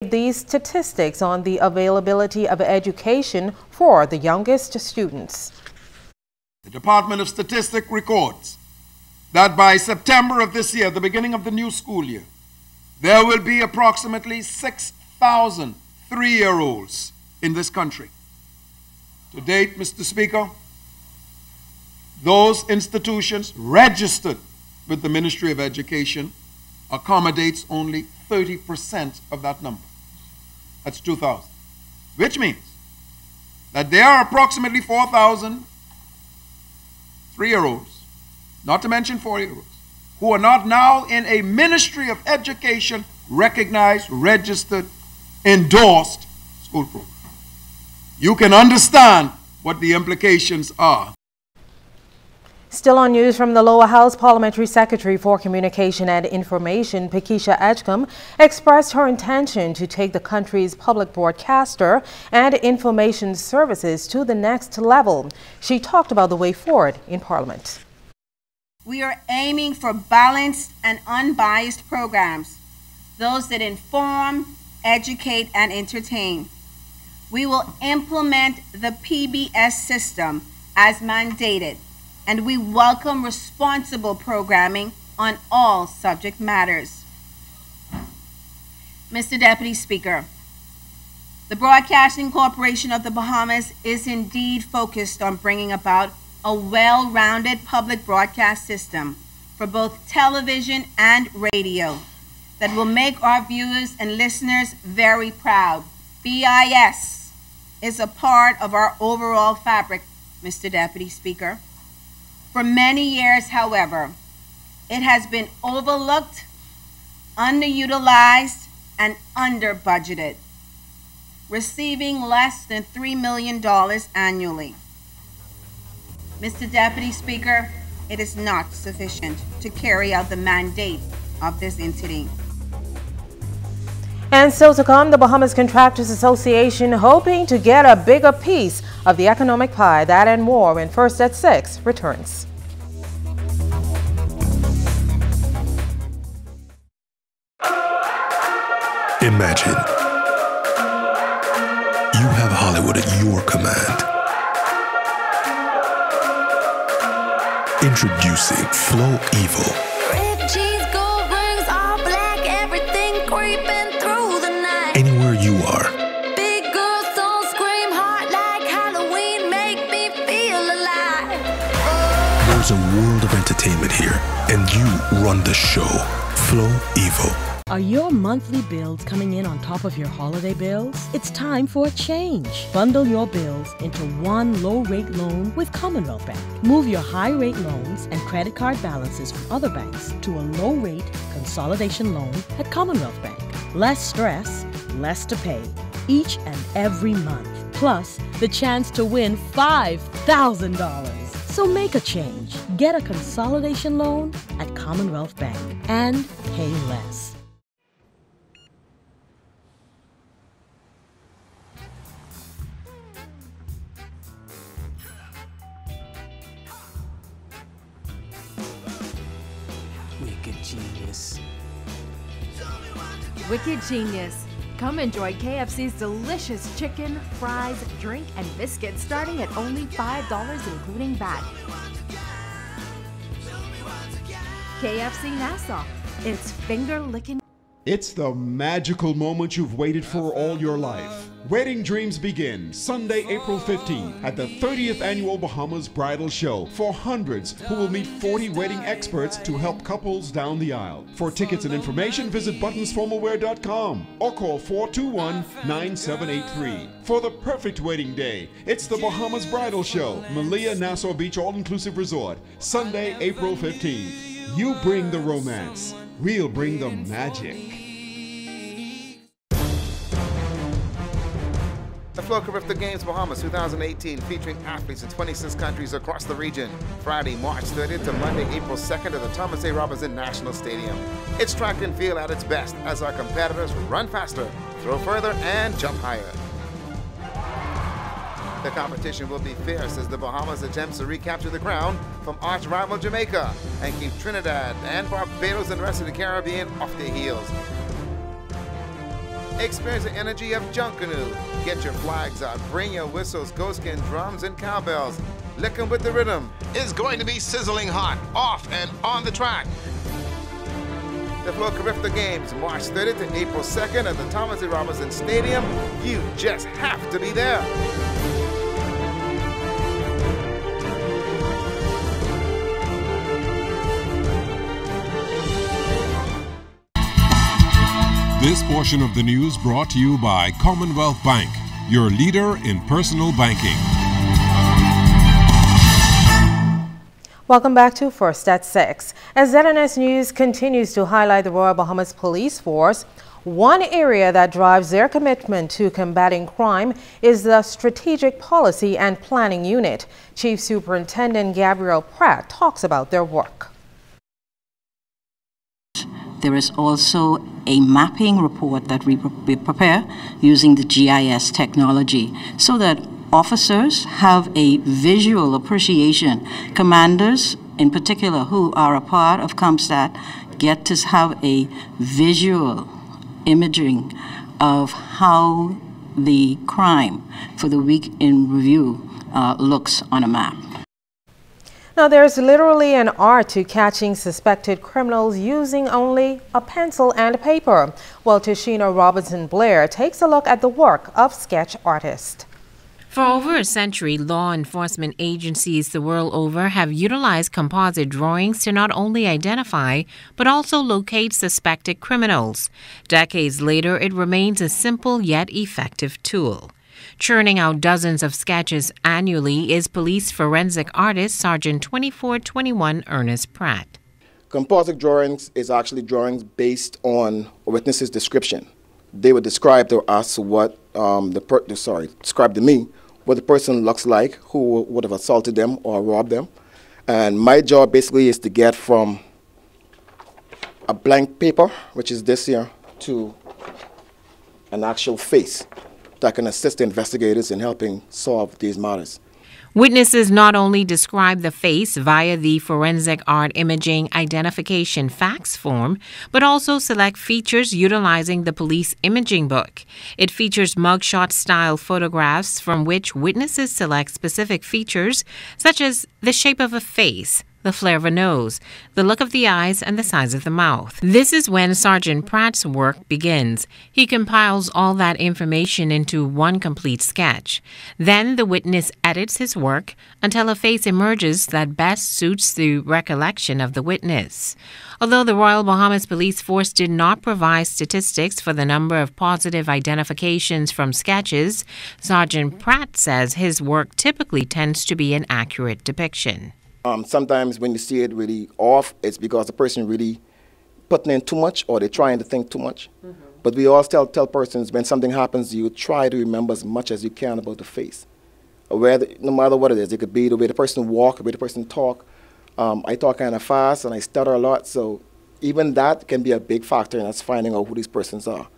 gave these statistics on the availability of education for the youngest students. The Department of Statistics records that by September of this year, the beginning of the new school year, there will be approximately 6,000 3-year-olds in this country. To date, Mr. Speaker, those institutions registered with the Ministry of Education accommodates only 30% of that number. That's 2,000. Which means that there are approximately 4,000 3-year-olds, not to mention 4-year-olds, who are not now in a Ministry of Education recognized, registered, endorsed school program. You can understand what the implications are. Still on news from the Lower House, Parliamentary Secretary for Communication and Information, Pekisha Edgecombe, expressed her intention to take the country's public broadcaster and information services to the next level. She talked about the way forward in Parliament. We are aiming for balanced and unbiased programs, those that inform, educate, and entertain. We will implement the PBS system as mandated, and we welcome responsible programming on all subject matters. Mr. Deputy Speaker, the Broadcasting Corporation of the Bahamas is indeed focused on bringing about a well-rounded public broadcast system for both television and radio that will make our viewers and listeners very proud. BIS is a part of our overall fabric, Mr. Deputy Speaker. For many years, however, it has been overlooked, underutilized, and under-budgeted, receiving less than $3 million annually. Mr. Deputy Speaker, it is not sufficient to carry out the mandate of this entity. And so to come, the Bahamas Contractors Association hoping to get a bigger piece of the economic pie. That and more when First at 6 returns. Imagine you have Hollywood at your command. Introducing Flow Evo. Anywhere you are. Big girls don't scream hard like Halloween, make me feel alive. Oh. There's a world of entertainment here, and you run the show. Flow Evo. Are your monthly bills coming in on top of your holiday bills? It's time for a change. Bundle your bills into one low-rate loan with Commonwealth Bank. Move your high-rate loans and credit card balances from other banks to a low-rate consolidation loan at Commonwealth Bank. Less stress, less to pay each and every month. Plus, the chance to win $5,000. So make a change. Get a consolidation loan at Commonwealth Bank and pay less. Wicked genius. Wicked genius. Come enjoy KFC's delicious chicken, fries, drink, and biscuits starting at only $5 including VAT. KFC Nassau. It's finger-licking. It's the magical moment you've waited for all your life. Wedding Dreams begin Sunday, April 15th at the 30th Annual Bahamas Bridal Show for hundreds who will meet 40 wedding experts to help couples down the aisle. For tickets and information, visit buttonsformalwear.com or call 421-9783. For the perfect wedding day, it's the Bahamas Bridal Show, Malia Nassau Beach All-Inclusive Resort, Sunday, April 15th. You bring the romance. We'll bring the magic. The Flow Carifta Games Bahamas 2018 featuring athletes in 26 countries across the region. Friday, March 30th to Monday, April 2nd at the Thomas A. Robinson National Stadium. It's track and field at its best as our competitors run faster, throw further, and jump higher. The competition will be fierce as the Bahamas attempts to recapture the crown from arch rival Jamaica and keep Trinidad and Barbados and the rest of the Caribbean off their heels. Experience the energy of Junkanoo. Get your flags out, bring your whistles, goatskin drums, and cowbells. Lickin' with the rhythm is going to be sizzling hot, off and on the track. The Folklorifta Games, March 30th to April 2nd at the Thomas A. Robinson Stadium. You just have to be there. This portion of the news brought to you by Commonwealth Bank, your leader in personal banking. Welcome back to First at 6. As ZNS News continues to highlight the Royal Bahamas Police Force, one area that drives their commitment to combating crime is the Strategic Policy and Planning Unit. Chief Superintendent Gabrielle Pratt talks about their work. There is also a mapping report that we prepare using the GIS technology so that officers have a visual appreciation. Commanders, in particular, who are a part of CompStat, get to have a visual imaging of how the crime for the week in review looks on a map. Now, there's literally an art to catching suspected criminals using only a pencil and paper. Well, Tashina Robinson-Blair takes a look at the work of sketch artists. For over a century, law enforcement agencies the world over have utilized composite drawings to not only identify, but also locate suspected criminals. Decades later, it remains a simple yet effective tool. Churning out dozens of sketches annually is police forensic artist Sergeant 2421 Ernest Pratt. Composite drawings is actually drawings based on a witness's description. They would describe to us what describe to me what the person looks like, who would have assaulted them or robbed them. And my job basically is to get from a blank paper, which is this here, to an actual face that can assist the investigators in helping solve these matters. Witnesses not only describe the face via the forensic art imaging identification fax form, but also select features utilizing the police imaging book. It features mugshot-style photographs from which witnesses select specific features such as the shape of a face, the flare of a nose, the look of the eyes, and the size of the mouth. This is when Sergeant Pratt's work begins. He compiles all that information into one complete sketch. Then the witness edits his work until a face emerges that best suits the recollection of the witness. Although the Royal Bahamas Police Force did not provide statistics for the number of positive identifications from sketches, Sergeant Pratt says his work typically tends to be an accurate depiction. Sometimes when you see it really off, it's because the person really putting in too much or they're trying to think too much. But we always tell persons when something happens, you try to remember as much as you can about the face. No matter what it is, it could be the way the person walk, the way the person talk. I talk kind of fast and I stutter a lot, so even that can be a big factor in us finding out who these persons are.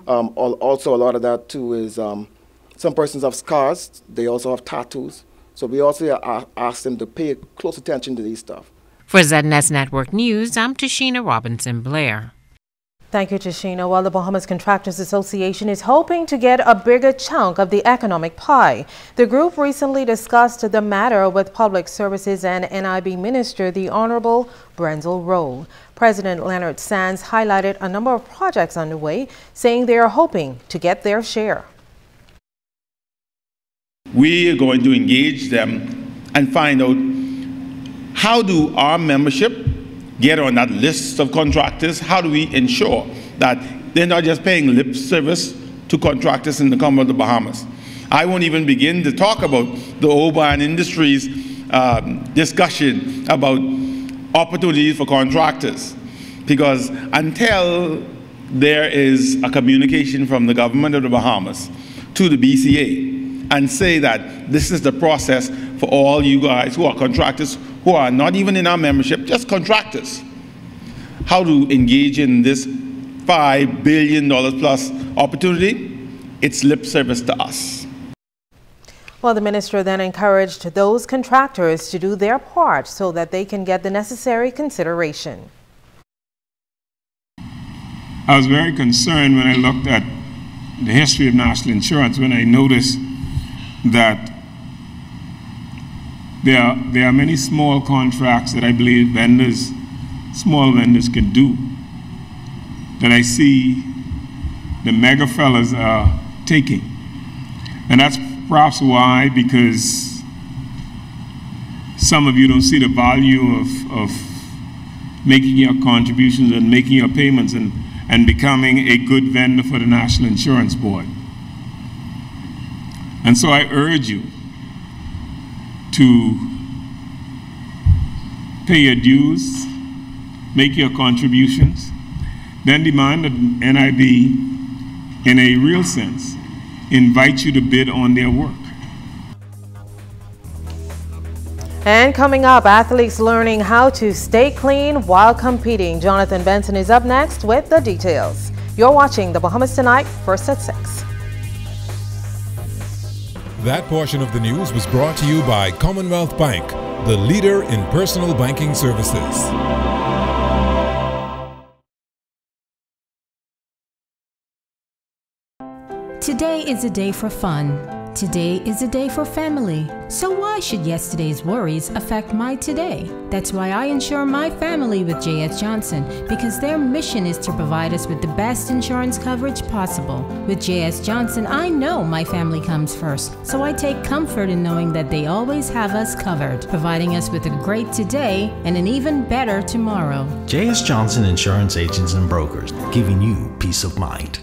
Also, a lot of that too is some persons have scars, they also have tattoos. So we also ask them to pay close attention to these stuff. For ZNS Network News, I'm Tashina Robinson-Blair. Thank you, Tashina. Well, the Bahamas Contractors Association is hoping to get a bigger chunk of the economic pie. The group recently discussed the matter with Public Services and NIB Minister, the Honorable Brenzel Rowe. President Leonard Sands highlighted a number of projects underway, saying they are hoping to get their share. We are going to engage them and find out how do our membership get on that list of contractors? How do we ensure that they're not just paying lip service to contractors in the Commonwealth of the Bahamas? I won't even begin to talk about the Oban Industries discussion about opportunities for contractors, because until there is a communication from the government of the Bahamas to the BCA and say that this is the process for all you guys who are contractors, who are not even in our membership, just contractors, how to engage in this $5 billion plus opportunity, it's lip service to us. Well, the minister then encouraged those contractors to do their part so that they can get the necessary consideration. I was very concerned when I looked at the history of national insurance when I noticed that there are many small contracts that I believe small vendors can do, that I see the mega fellas are taking. And that's perhaps why, because some of you don't see the value of making your contributions and making your payments and becoming a good vendor for the National Insurance Board. And so I urge you to pay your dues, make your contributions, then demand that NIB, in a real sense, invite you to bid on their work. And coming up, athletes learning how to stay clean while competing. Jonathan Benson is up next with the details. You're watching The Bahamas Tonight, first at 6. That portion of the news was brought to you by Commonwealth Bank, the leader in personal banking services. Today is a day for fun. Today is a day for family. So why should yesterday's worries affect my today? That's why I insure my family with J.S. Johnson, because their mission is to provide us with the best insurance coverage possible. With J.S. Johnson, I know my family comes first, so I take comfort in knowing that they always have us covered, providing us with a great today and an even better tomorrow. J.S. Johnson Insurance Agents and Brokers, giving you peace of mind.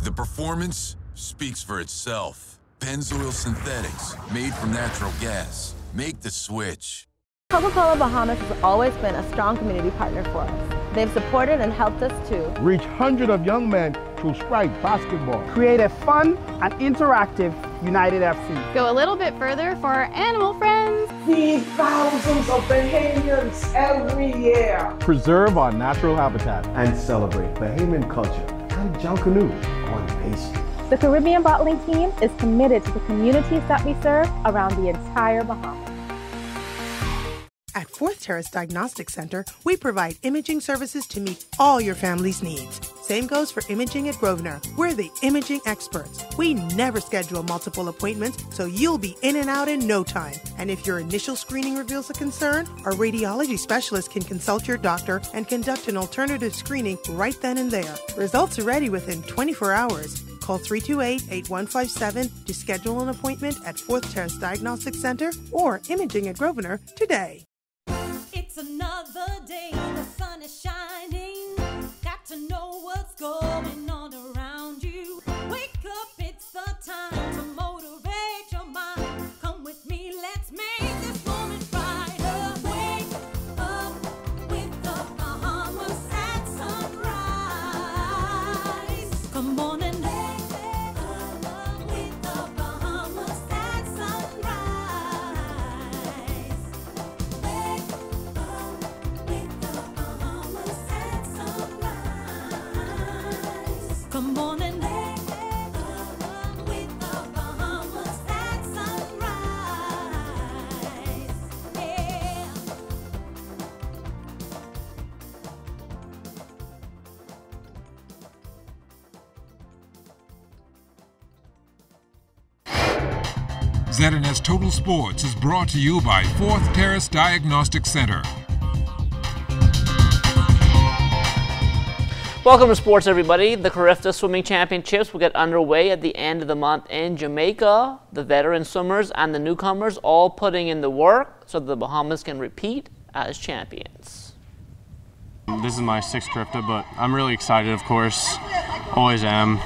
The performance speaks for itself. Pennzoil Synthetics, made from natural gas. Make the switch. Coca-Cola Bahamas has always been a strong community partner for us. They've supported and helped us to reach hundreds of young men through Sprite basketball, create a fun and interactive United FC, go a little bit further for our animal friends, feed thousands of Bahamians every year, preserve our natural habitat, and celebrate Bahamian culture and Junkanoo on pastry. The Caribbean Bottling Team is committed to the communities that we serve around the entire Bahamas. At Fourth Terrace Diagnostic Center, we provide imaging services to meet all your family's needs. Same goes for imaging at Grosvenor. We're the imaging experts. We never schedule multiple appointments, so you'll be in and out in no time. And if your initial screening reveals a concern, our radiology specialist can consult your doctor and conduct an alternative screening right then and there. Results are ready within 24 hours. Call 328-8157 to schedule an appointment at Fourth Terrace Diagnostic Center or Imaging at Grosvenor today. It's another day, the sun is shining. Got to know what's going on around you. Wake up, it's the time to motivate your mind. Come with me, let's make this moment brighter. Wake up with the Bahamas at sunrise. Come on and wake up with the Bahamas at sunrise. Wake up with the Bahamas at sunrise. Come on and wake up with the Bahamas at sunrise. Yeah. ZNS Total Sports is brought to you by Fourth Terrace Diagnostic Center. Welcome to sports, everybody. The Carifta Swimming Championships will get underway at the end of the month in Jamaica. The veteran swimmers and the newcomers all putting in the work so that the Bahamas can repeat as champions. This is my sixth Carifta, but I'm really excited, of course. Always am.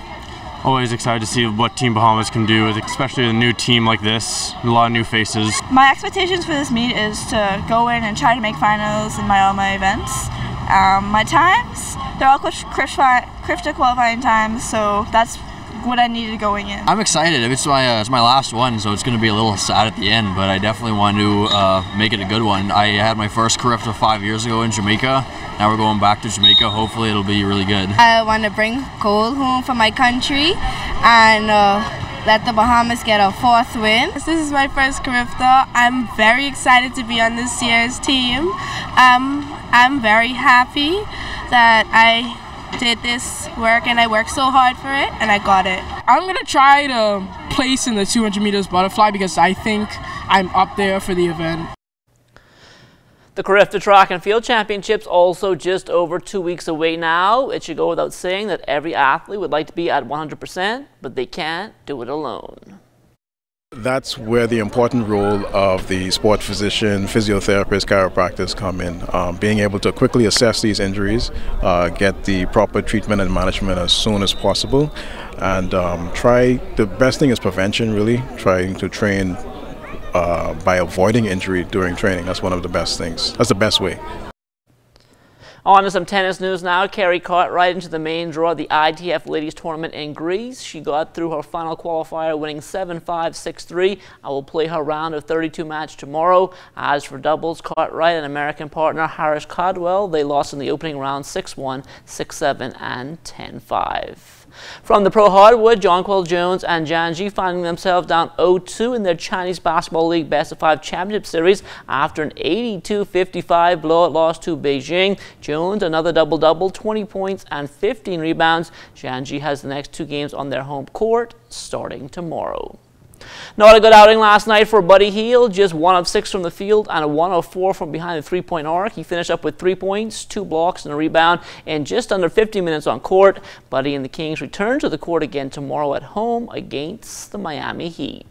Always excited to see what Team Bahamas can do, especially a new team like this, a lot of new faces. My expectations for this meet is to go in and try to make finals in all my events. My times, they're all Carifta qualifying times, so that's what I needed going in. I'm excited. It's my last one, so it's going to be a little sad at the end, but I definitely want to make it a good one. I had my first Carifta 5 years ago in Jamaica. Now we're going back to Jamaica. Hopefully it'll be really good. I want to bring gold home for my country and let the Bahamas get a 4th win. This is my first Carifta. I'm very excited to be on this year's team. I'm very happy that I did this work and I worked so hard for it and I got it. I'm gonna try to place in the 200 meters butterfly because I think I'm up there for the event. The Carifta Track and Field Championships also just over 2 weeks away now. It should go without saying that every athlete would like to be at 100%, but they can't do it alone. That's where the important role of the sport physician, physiotherapist, chiropractors come in. Being able to quickly assess these injuries, get the proper treatment and management as soon as possible, and the best thing is prevention, really, trying to train by avoiding injury during training. That's one of the best things. That's the best way. On to some tennis news now. Kerry Cartwright into the main draw of the ITF Ladies Tournament in Greece. She got through her final qualifier winning 7-5, 6-3. I will play her round of 32 match tomorrow. As for doubles, Cartwright and American partner Harish Caldwell, they lost in the opening round 6-1, 6-7 and 10-5. From the Pro Hardwood, Jonquil Jones and Janji finding themselves down 0-2 in their Chinese Basketball League Best of 5 Championship Series after an 82-55 blowout loss to Beijing. Jones, another double-double, 20 points and 15 rebounds. Janji has the next 2 games on their home court starting tomorrow. Not a good outing last night for Buddy Hield, just 1 of 6 from the field and a 1 of 4 from behind the three-point arc. He finished up with 3 points, 2 blocks and a rebound in just under 50 minutes on court. Buddy and the Kings return to the court again tomorrow at home against the Miami Heat.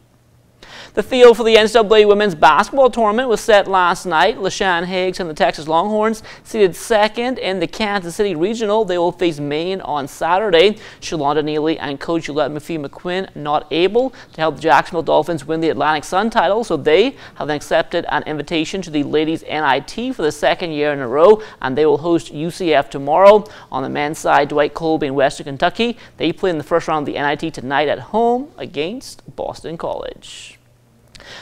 The field for the NCAA Women's Basketball Tournament was set last night. LaShawn Higgs and the Texas Longhorns seated 2nd in the Kansas City Regional. They will face Maine on Saturday. Shalonda Neely and coach Gillette McPhee-McQuinn not able to help the Jacksonville Dolphins win the Atlantic Sun title, so they have accepted an invitation to the ladies' NIT for the 2nd year in a row, and they will host UCF tomorrow. On the men's side, Dwight Colby in Western Kentucky, they play in the first round of the NIT tonight at home against Boston College.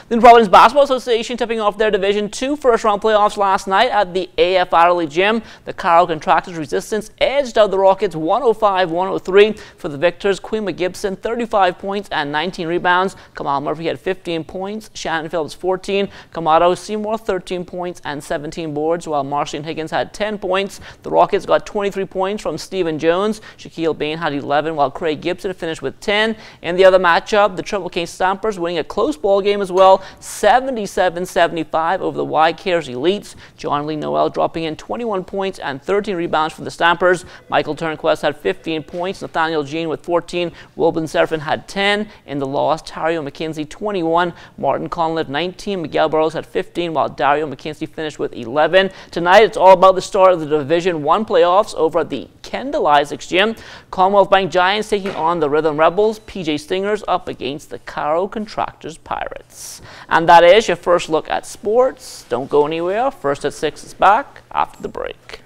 The Providence Basketball Association tipping off their Division II first-round playoffs last night at the AF Adderley Gym. The Carroll Contractors Resistance edged out the Rockets 105-103 for the victors. Queen McGibson 35 points and 19 rebounds. Kamal Murphy had 15 points. Shannon Phillips 14. Kamado Seymour 13 points and 17 boards, while Marcian Higgins had 10 points. The Rockets got 23 points from Stephen Jones. Shaquille Bain had 11, while Craig Gibson finished with 10. In the other matchup, the Triple K Stampers winning a close ball game as well, 77-75 over the Y-Cares Elites. John Lee Noel dropping in 21 points and 13 rebounds for the Stampers. Michael Turnquest had 15 points. Nathaniel Jean with 14. Wilbin Serafin had 10. In the loss, Tario McKenzie 21. Martin Conliffe 19. Miguel Burrows had 15, while Dario McKenzie finished with 11. Tonight, it's all about the start of the Division I playoffs over at the Kendall Isaacs Gym. Commonwealth Bank Giants taking on the Rhythm Rebels. PJ Stingers up against the Carroll Contractors Pirates. And that is your first look at sports. Don't go anywhere. First at 6 is back after the break.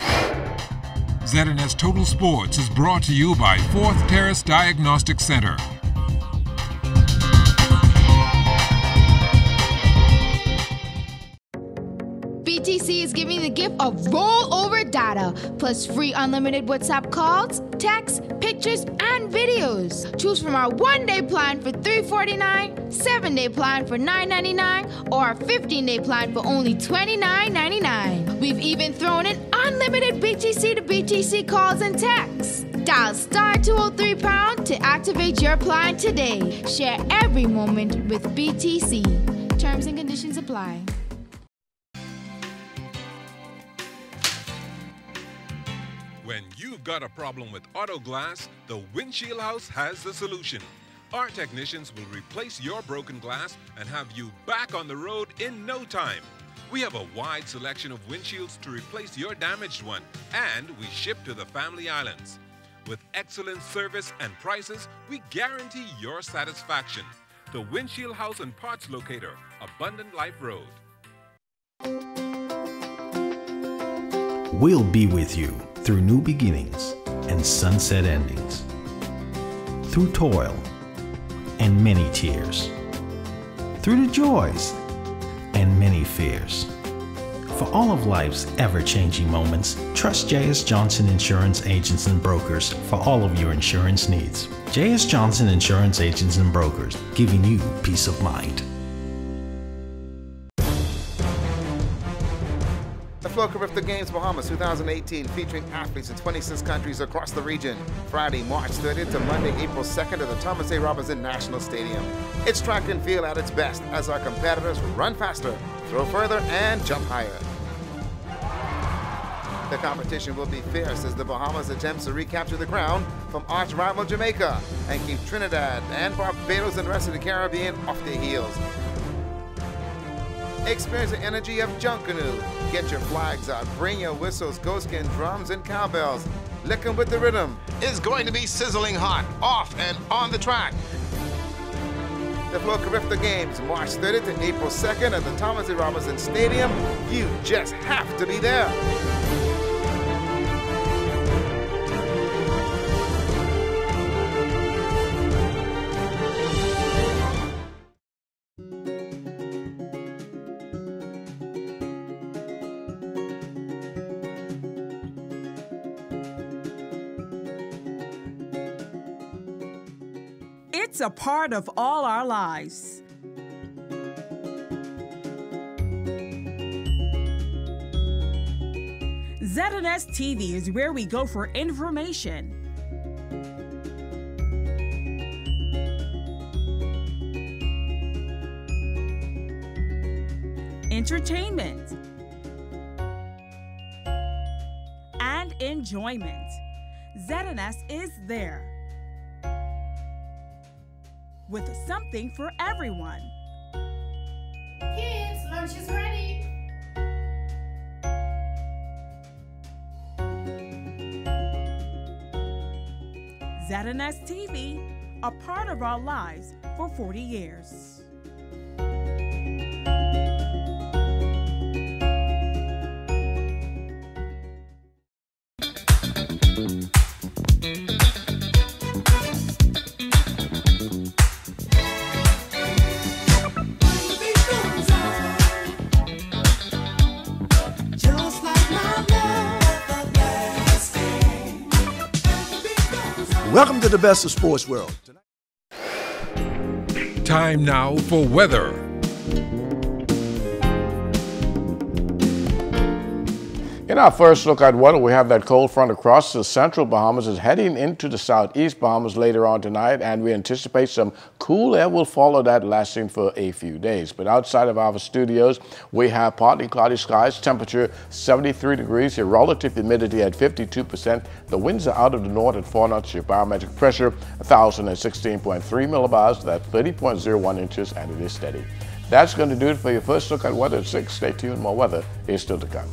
ZNS Total Sports is brought to you by 4th Terrace Diagnostic Center. BTC is giving the gift of rollover data, plus free unlimited WhatsApp calls, texts, pictures, and videos. Choose from our 1-day plan for $349, 7-day plan for $999, or our 15-day plan for only $29.99. We've even thrown in unlimited BTC to BTC calls and texts. Dial *203# to activate your plan today. Share every moment with BTC. Terms and conditions apply. When you've got a problem with auto glass, the Windshield House has the solution. Our technicians will replace your broken glass and have you back on the road in no time. We have a wide selection of windshields to replace your damaged one, and we ship to the Family Islands. With excellent service and prices, we guarantee your satisfaction. The Windshield House and Parts Locator, Abundant Life Road. We'll be with you through new beginnings and sunset endings. through toil and many tears, through the joys and many fears. For all of life's ever-changing moments, trust J.S. Johnson Insurance Agents and Brokers for all of your insurance needs. J.S. Johnson Insurance Agents and Brokers, giving you peace of mind. The Flow Carifta Games Bahamas 2018, featuring athletes in 26 countries across the region. Friday, March 30th to Monday, April 2nd at the Thomas A. Robinson National Stadium. It's track and field at its best as our competitors run faster, throw further, and jump higher. The competition will be fierce as the Bahamas attempts to recapture the crown from arch rival Jamaica and keep Trinidad and Barbados and the rest of the Caribbean off their heels. Experience the energy of Junkanoo. Get your flags out, bring your whistles, goatskin drums, and cowbells. Lick 'em with the rhythm. It's going to be sizzling hot, off and on the track. The Flow Carifta Games, March 30th to April 2nd at the Thomas A. Robinson Stadium. You just have to be there. It's a part of all our lives. ZNS TV is where we go for information, entertainment, and enjoyment. ZNS is there with something for everyone. Kids, lunch is ready. ZNS TV, a part of our lives for 40 years. Welcome to the best of sports world. Time now for weather. In our first look at weather, we have that cold front across the central Bahamas is heading into the southeast Bahamas later on tonight, and we anticipate some cool air will follow that, lasting for a few days. But outside of our studios, we have partly cloudy skies, temperature 73 degrees, your relative humidity at 52%. The winds are out of the north at 4 knots, your barometric pressure 1,016.3 millibars, that's 30.01 inches, and it is steady. That's going to do it for your first look at weather at 6. Stay tuned, more weather is still to come.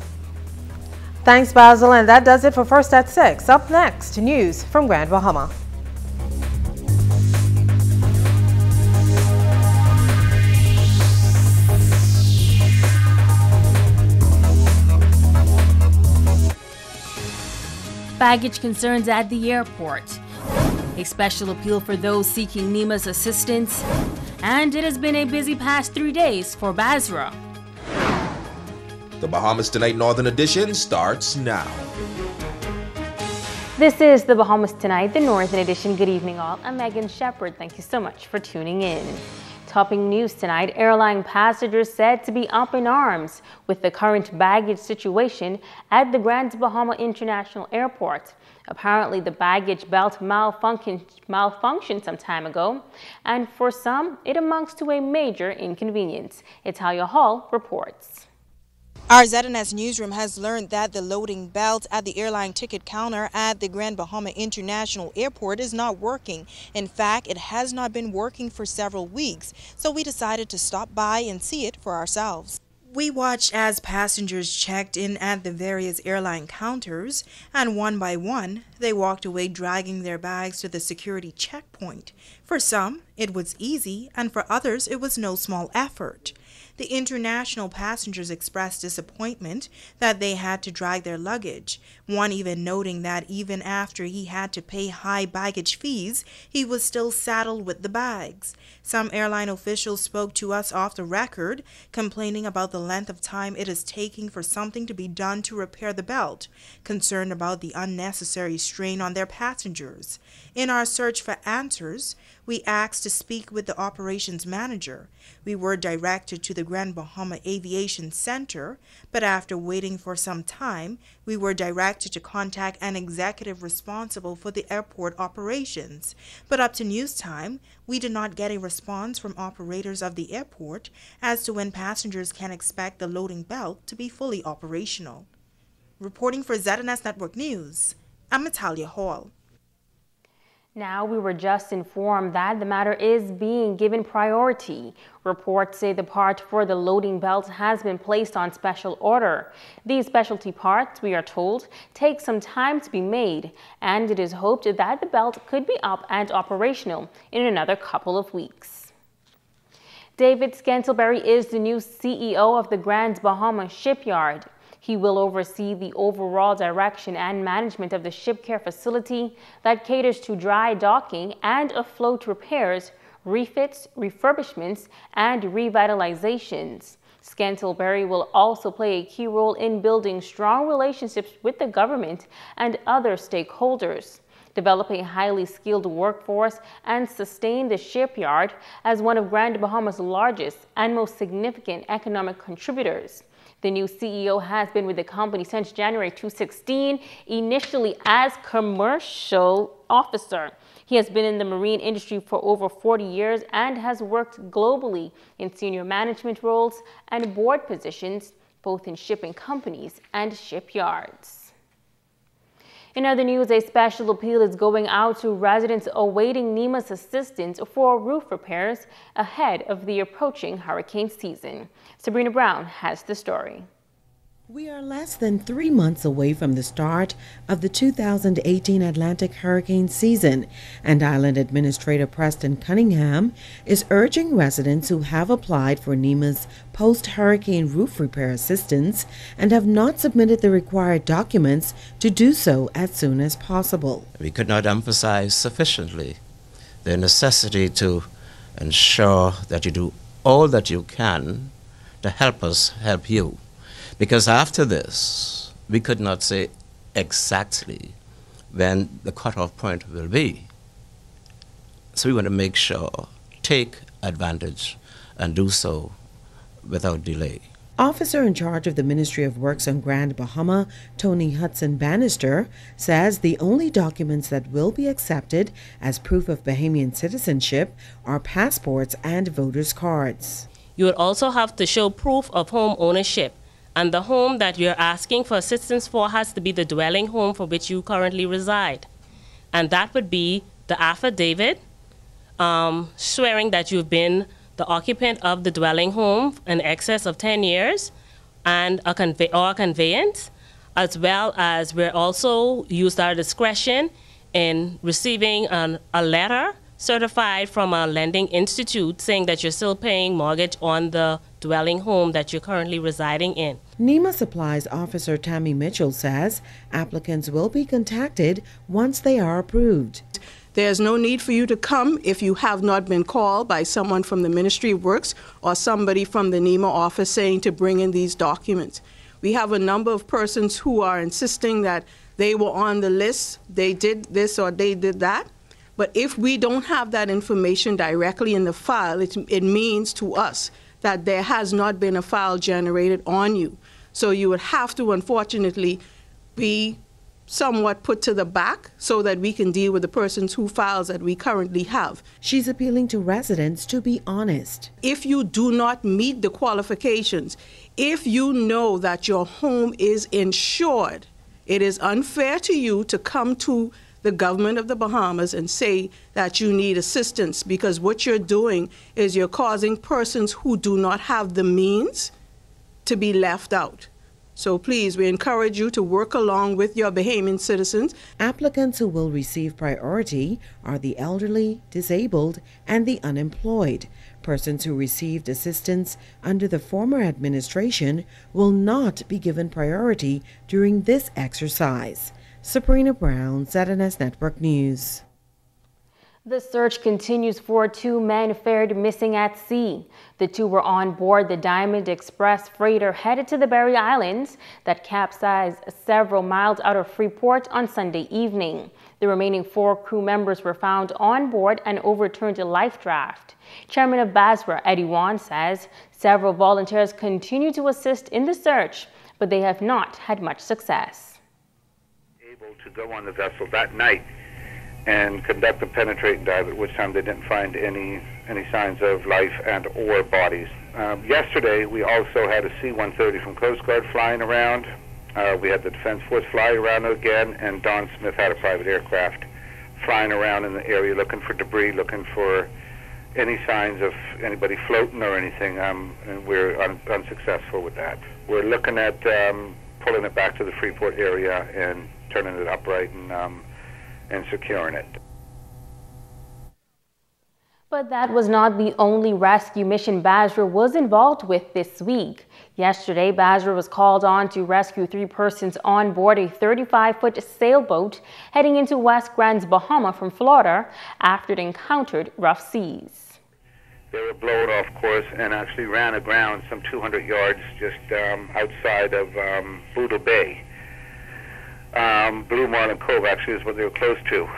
Thanks, Basil, and that does it for First at 6. Up next, news from Grand Bahama. Baggage concerns at the airport. A special appeal for those seeking NEMA's assistance. And it has been a busy past 3 days for Basra. The Bahamas Tonight Northern Edition starts now. This is the Bahamas Tonight, the Northern Edition. Good evening all. I'm Megan Shepard. Thank you so much for tuning in. Topping news tonight, airline passengers said to be up in arms with the current baggage situation at the Grand Bahama International Airport. Apparently, the baggage belt malfunctioned some time ago, and for some, it amounts to a major inconvenience. Italia Hall reports. Our ZNS newsroom has learned that the loading belt at the airline ticket counter at the Grand Bahama International Airport is not working. In fact, it has not been working for several weeks, so we decided to stop by and see it for ourselves. We watched as passengers checked in at the various airline counters, and one by one, they walked away dragging their bags to the security checkpoint. For some, it was easy, and for others, it was no small effort. The international passengers expressed disappointment that they had to drag their luggage, one even noting that even after he had to pay high baggage fees, he was still saddled with the bags. Some airline officials spoke to us off the record, complaining about the length of time it is taking for something to be done to repair the belt, concerned about the unnecessary strain on their passengers. In our search for answers, we asked to speak with the operations manager. We were directed to the Grand Bahama Aviation Center, but after waiting for some time, we were directed to contact an executive responsible for the airport operations. But up to news time, we did not get a response from operators of the airport as to when passengers can expect the loading belt to be fully operational. Reporting for ZNS Network News, I'm Natalia Hall. Now, we were just informed that the matter is being given priority. Reports say the part for the loading belt has been placed on special order. These specialty parts, we are told, take some time to be made, and it is hoped that the belt could be up and operational in another couple of weeks. David Scantlebury is the new CEO of the Grand Bahama Shipyard. He will oversee the overall direction and management of the ship care facility that caters to dry docking and afloat repairs, refits, refurbishments, and revitalizations. Scantlebury will also play a key role in building strong relationships with the government and other stakeholders, develop a highly skilled workforce, and sustain the shipyard as one of Grand Bahama's largest and most significant economic contributors. The new CEO has been with the company since January 2016, initially as commercial officer. He has been in the marine industry for over 40 years and has worked globally in senior management roles and board positions, both in shipping companies and shipyards. In other news, a special appeal is going out to residents awaiting NEMA's assistance for roof repairs ahead of the approaching hurricane season. Sabrina Brown has the story. We are less than 3 months away from the start of the 2018 Atlantic hurricane season, and Island Administrator Preston Cunningham is urging residents who have applied for NEMA's post-hurricane roof repair assistance and have not submitted the required documents to do so as soon as possible. We could not emphasize sufficiently the necessity to ensure that you do all that you can to help us help you. Because after this, we could not say exactly when the cutoff point will be. So we want to make sure, take advantage, and do so without delay. Officer in charge of the Ministry of Works on Grand Bahama, Tony Hudson Bannister, says the only documents that will be accepted as proof of Bahamian citizenship are passports and voters' cards. You would also have to show proof of home ownership. And the home that you're asking for assistance for has to be the dwelling home for which you currently reside. And that would be the affidavit swearing that you've been the occupant of the dwelling home in excess of 10 years and a conveyance, as well as we also used our discretion in receiving a letter certified from a lending institute saying that you're still paying mortgage on the dwelling home that you're currently residing in. NEMA Supplies Officer Tammy Mitchell says applicants will be contacted once they are approved. There's no need for you to come if you have not been called by someone from the Ministry of Works or somebody from the NEMA office saying to bring in these documents. We have a number of persons who are insisting that they were on the list, they did this or they did that. But if we don't have that information directly in the file, it means to us that there has not been a file generated on you. So you would have to, unfortunately, be somewhat put to the back so that we can deal with the persons whose files that we currently have. She's appealing to residents to be honest. If you do not meet the qualifications, if you know that your home is insured, it is unfair to you to come to the government of the Bahamas and say that you need assistance, because what you're doing is you're causing persons who do not have the means to be left out. So please, we encourage you to work along with your Bahamian citizens. Applicants who will receive priority are the elderly, disabled, and the unemployed. Persons who received assistance under the former administration will not be given priority during this exercise. Sabrina Brown, ZNS Network News. The search continues for two men fared missing at sea. The two were on board the Diamond Express freighter headed to the Berry Islands that capsized several miles out of Freeport on Sunday evening. The remaining 4 crew members were found on board and overturned a life draft. Chairman of BASRA, Eddie Wan, says several volunteers continue to assist in the search, but they have not had much success. Able to go on the vessel that night and conduct a penetrating dive, at which time they didn't find any signs of life and or bodies. Yesterday, we also had a C-130 from Coast Guard flying around. We had the Defense Force flying around again, and Don Smith had a private aircraft flying around in the area looking for debris, looking for any signs of anybody floating or anything, and we're unsuccessful with that. We're looking at pulling it back to the Freeport area and turning it upright and securing it. But that was not the only rescue mission BASRA was involved with this week. Yesterday, BASRA was called on to rescue 3 persons on board a 35-foot sailboat heading into West Grants, Bahama from Florida after it encountered rough seas. They were blown off course and actually ran aground some 200 yards just outside of Boodle Bay. Blue Marlin Cove actually is what they were close to.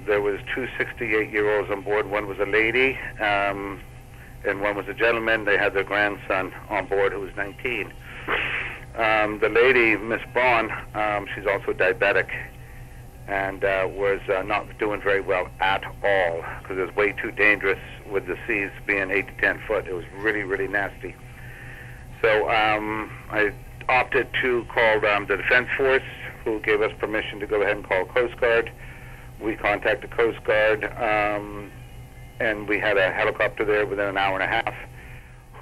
There was 2 68-year-olds on board. One was a lady and one was a gentleman. They had their grandson on board who was 19. The lady, Miss Braun, she's also diabetic and was not doing very well at all because it was way too dangerous with the seas being 8 to 10 foot. It was really, really nasty. So I opted to call the Defense Force, who gave us permission to go ahead and call Coast Guard. We contacted Coast Guard, and we had a helicopter there within an hour and a half,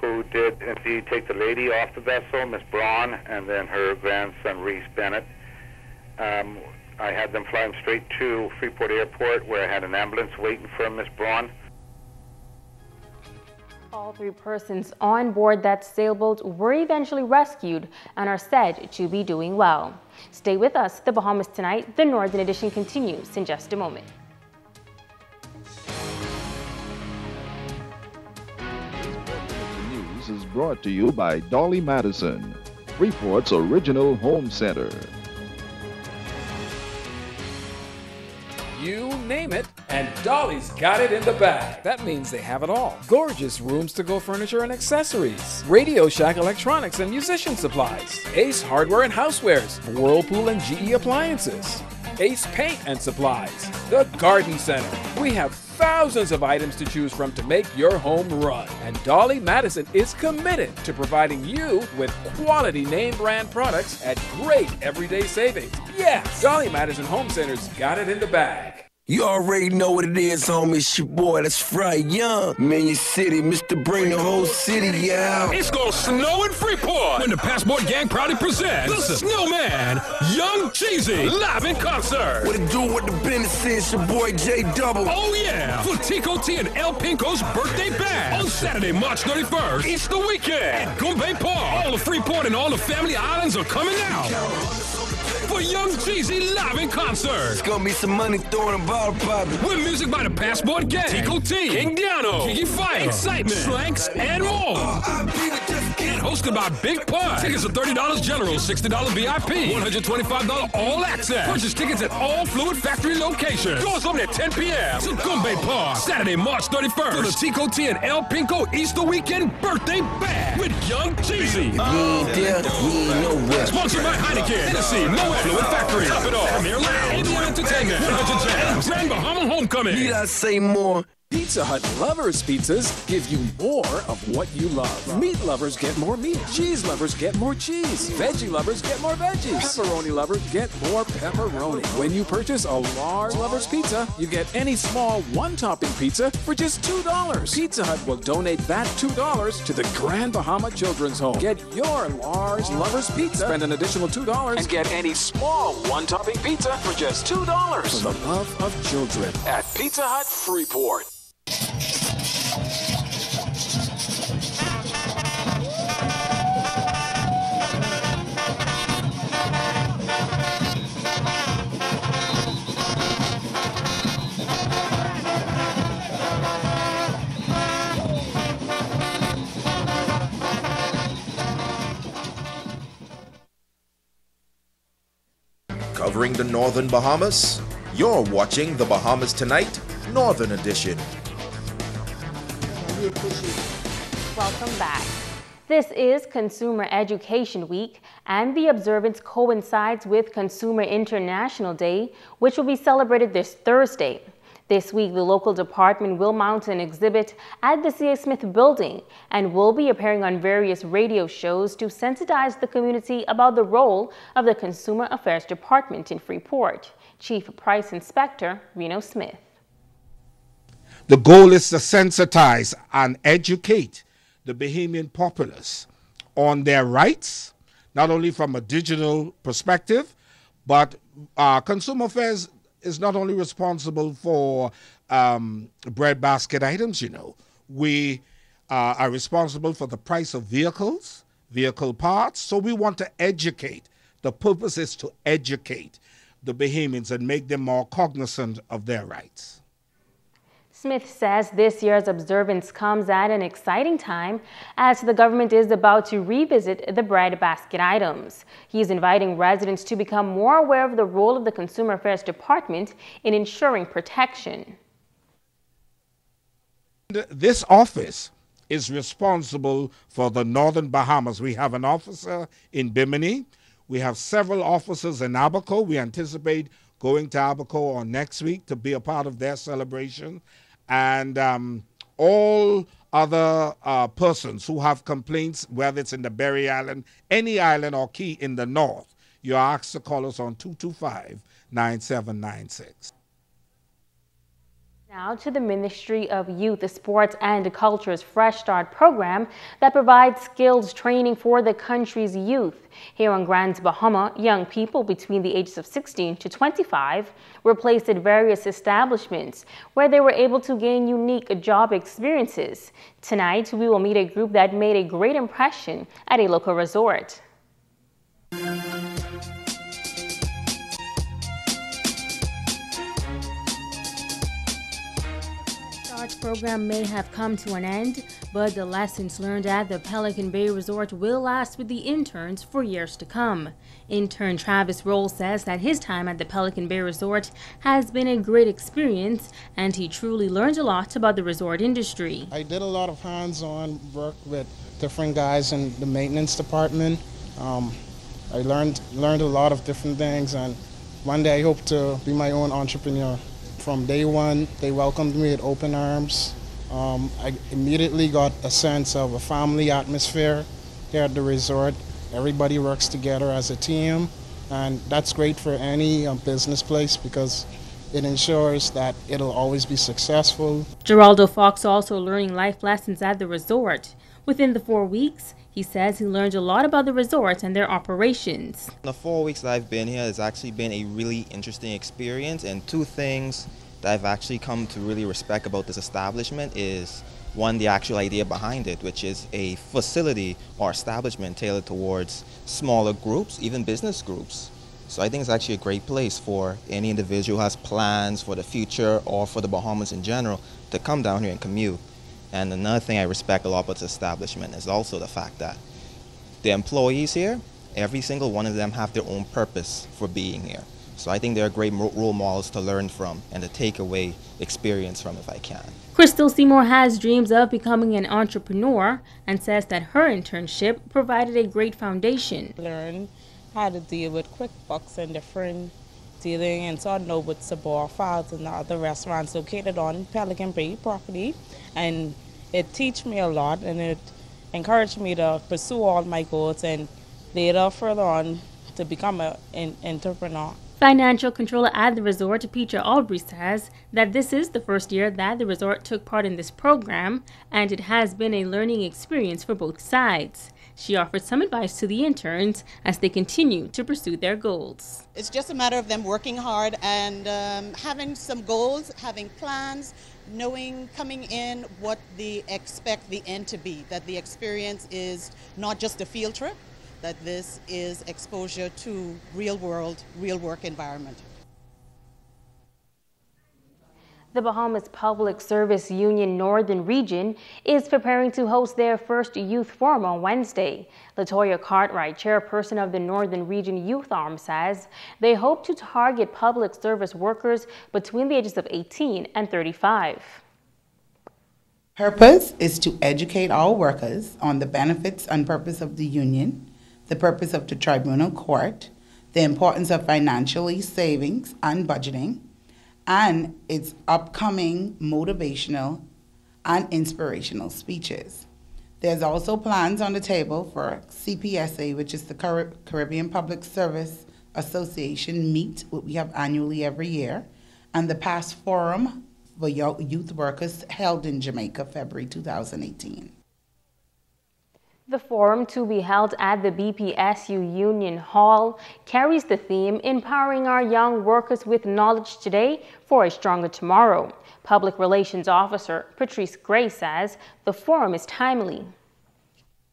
who did indeed take the lady off the vessel, Miss Braun, and then her grandson, Reese Bennett. I had them fly them straight to Freeport Airport, where I had an ambulance waiting for Miss Braun. All 3 persons on board that sailboat were eventually rescued and are said to be doing well. Stay with us. The Bahamas Tonight, the Northern Edition continues in just a moment. The news is brought to you by Dolly Madison, Freeport's original home center. You name it, and Dolly's got it in the bag. That means they have it all. Gorgeous rooms to go furniture and accessories. Radio Shack electronics and musician supplies. Ace hardware and housewares. Whirlpool and GE appliances. Ace paint and supplies. The Garden Center. We have thousands of items to choose from to make your home run. And Dolly Madison is committed to providing you with quality name brand products at great everyday savings. Yes, Dolly Madison Home Center's got it in the bag. You already know what it is, homie. It's your boy, that's Fry Young. Million City, Mr. Bring the whole city out. It's gonna snow in Freeport when the Passport Gang proudly presents the Snowman, Young Cheesy, live in concert. What it do with the business is your boy J Double. Oh yeah, for Tico T and El Pinko's birthday bash on Saturday, March 31st. Easter weekend at Goombay Park. All of Freeport and all the family islands are coming out for Young Cheesy live in concert. It's gonna be some money throwing a bottle popping. With music by the Passport Gang, Tico T, King Diano, Kiki Fire, Excitement, Slanks, and more. And hosted by Big Pun. Tickets are $30 general, $60 VIP, $125 all access. Purchase tickets at all Fluid Factory locations. Doors open at 10 p.m. to Goombay Park, Saturday, March 31st. For the Tico T and El Pinko Easter Weekend Birthday Bash with Young Cheesy. Sponsored by Heineken, Tennessee, Moet, Fluid Factory, Top It All, Premier Lounge, Indian Entertainment, 100 Jams, Grand Bahama Homecoming. Need I say more? Pizza Hut Lovers Pizzas give you more of what you love. Meat lovers get more meat. Cheese lovers get more cheese. Veggie lovers get more veggies. Pepperoni lovers get more pepperoni. When you purchase a large Lovers Pizza, you get any small one-topping pizza for just $2. Pizza Hut will donate that $2 to the Grand Bahama Children's Home. Get your large Lovers Pizza, spend an additional $2, and get any small one-topping pizza for just $2. For the love of children at Pizza Hut Freeport. Covering the Northern Bahamas, you're watching the Bahamas Tonight, Northern Edition. Welcome back. This is Consumer Education Week, and the observance coincides with Consumer International Day, which will be celebrated this Thursday. This week, the local department will mount an exhibit at the C.A. Smith building and will be appearing on various radio shows to sensitize the community about the role of the Consumer Affairs Department in Freeport. Chief Price Inspector Reno Smith. The goal is to sensitize and educate the Bahamian populace on their rights, not only from a digital perspective, but Consumer Affairs is not only responsible for breadbasket items, you know. We are responsible for the price of vehicles, vehicle parts, so we want to educate. The purpose is to educate the Bahamians and make them more cognizant of their rights. Smith says this year's observance comes at an exciting time as the government is about to revisit the breadbasket items. He's inviting residents to become more aware of the role of the Consumer Affairs Department in ensuring protection. This office is responsible for the Northern Bahamas. We have an officer in Bimini. We have several officers in Abaco. We anticipate going to Abaco on next week to be a part of their celebration. And all other persons who have complaints, whether it's in the Berry Island, any island or key in the north, you're asked to call us on 225-9796. Now to the Ministry of Youth, Sports and Culture's Fresh Start program that provides skills training for the country's youth. Here on Grand Bahama, young people between the ages of 16 to 25 were placed at various establishments where they were able to gain unique job experiences. Tonight, we will meet a group that made a great impression at a local resort. Program may have come to an end, but the lessons learned at the Pelican Bay Resort will last with the interns for years to come. Intern Travis Roll says that his time at the Pelican Bay Resort has been a great experience, and he truly learned a lot about the resort industry. I did a lot of hands-on work with different guys in the maintenance department. I learned a lot of different things, and one day I hope to be my own entrepreneur. From day one, they welcomed me with open arms. I immediately got a sense of a family atmosphere here at the resort. Everybody works together as a team, and that's great for any business place because it ensures that it'll always be successful. Geraldo Fox also learning life lessons at the resort. Within the 4 weeks, he says he learned a lot about the resort and their operations. The 4 weeks that I've been here has actually been a really interesting experience, and two things that I've actually come to really respect about this establishment is, one, the actual idea behind it, which is a facility or establishment tailored towards smaller groups, even business groups. So I think it's actually a great place for any individual who has plans for the future or for the Bahamas in general to come down here and commute. And another thing I respect a lot about this establishment is also the fact that the employees here, every single one of them have their own purpose for being here. So I think they're great role models to learn from and to take away experience from if I can. Crystal Seymour has dreams of becoming an entrepreneur and says that her internship provided a great foundation. Learn how to deal with QuickBooks and different detailing and so on with Sabor Falls and the other restaurants located on Pelican Bay property. And it taught me a lot, and it encouraged me to pursue all my goals and later further on to become an entrepreneur. Financial controller at the resort, Peter Aubrey, says that this is the first year that the resort took part in this program, and it has been a learning experience for both sides. She offered some advice to the interns as they continue to pursue their goals. It's just a matter of them working hard and having some goals, having plans, knowing coming in what they expect the end to be, that the experience is not just a field trip, that this is exposure to real world, real work environment. The Bahamas Public Service Union Northern Region is preparing to host their first youth forum on Wednesday. Latoya Cartwright, chairperson of the Northern Region Youth Arm, says they hope to target public service workers between the ages of 18 and 35. Purpose is to educate all workers on the benefits and purpose of the union, the purpose of the tribunal court, the importance of financially savings and budgeting, and its upcoming motivational and inspirational speeches. There's also plans on the table for CPSA, which is the Caribbean Public Service Association meet, what we have annually every year, and the past forum for youth workers held in Jamaica, February 2018. The forum, to be held at the BPSU Union Hall, carries the theme Empowering Our Young Workers with Knowledge Today for a Stronger Tomorrow. Public Relations Officer Patrice Gray says the forum is timely.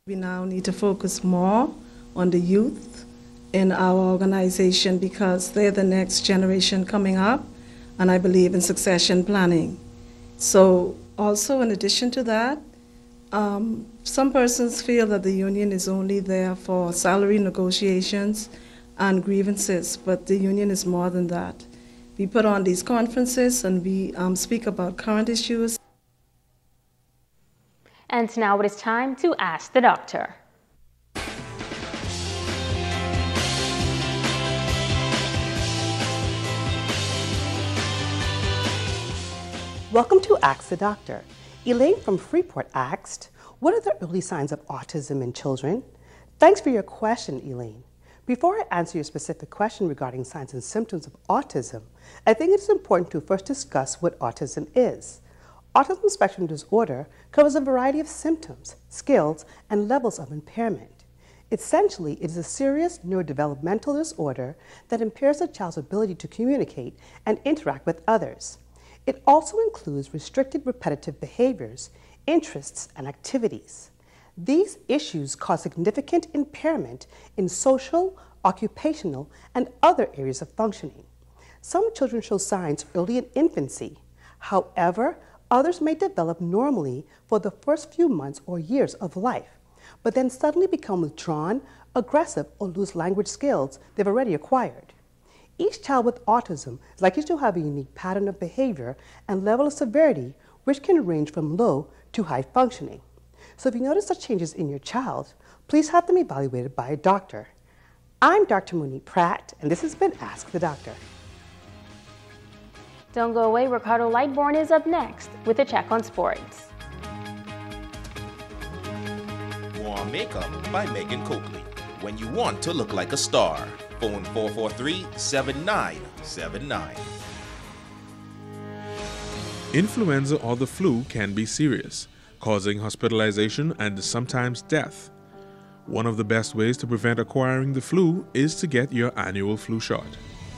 We now need to focus more on the youth in our organization because they're the next generation coming up, and I believe in succession planning. So also in addition to that, some persons feel that the union is only there for salary negotiations and grievances, but the union is more than that. We put on these conferences and we speak about current issues. And now it is time to Ask the Doctor. Welcome to Ask the Doctor. Elaine from Freeport asked, what are the early signs of autism in children? Thanks for your question, Elaine. Before I answer your specific question regarding signs and symptoms of autism, I think it's important to first discuss what autism is. Autism spectrum disorder covers a variety of symptoms, skills, and levels of impairment. Essentially, it is a serious neurodevelopmental disorder that impairs a child's ability to communicate and interact with others. It also includes restricted repetitive behaviors, interests, and activities. These issues cause significant impairment in social, occupational, and other areas of functioning. Some children show signs early in infancy. However, others may develop normally for the first few months or years of life, but then suddenly become withdrawn, aggressive, or lose language skills they've already acquired. Each child with autism is likely to have a unique pattern of behavior and level of severity, which can range from low to high functioning. So if you notice such changes in your child, please have them evaluated by a doctor. I'm Dr. Monique Pratt, and this has been Ask the Doctor. Don't go away, Ricardo Lightbourne is up next with a check on sports. Warm Makeup by Megan Coakley. When you want to look like a star. Phone 443-7979. Influenza or the flu can be serious, causing hospitalization and sometimes death. One of the best ways to prevent acquiring the flu is to get your annual flu shot.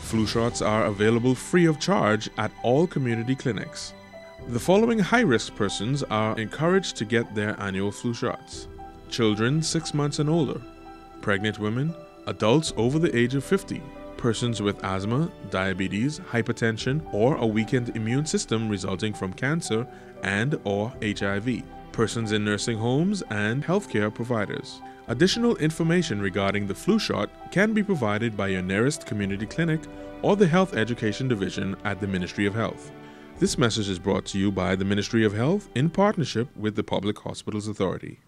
Flu shots are available free of charge at all community clinics. The following high-risk persons are encouraged to get their annual flu shots: children 6 months and older, pregnant women, adults over the age of 50, persons with asthma, diabetes, hypertension, or a weakened immune system resulting from cancer and/or HIV, persons in nursing homes, and healthcare providers. Additional information regarding the flu shot can be provided by your nearest community clinic or the Health Education Division at the Ministry of Health. This message is brought to you by the Ministry of Health in partnership with the Public Hospitals Authority.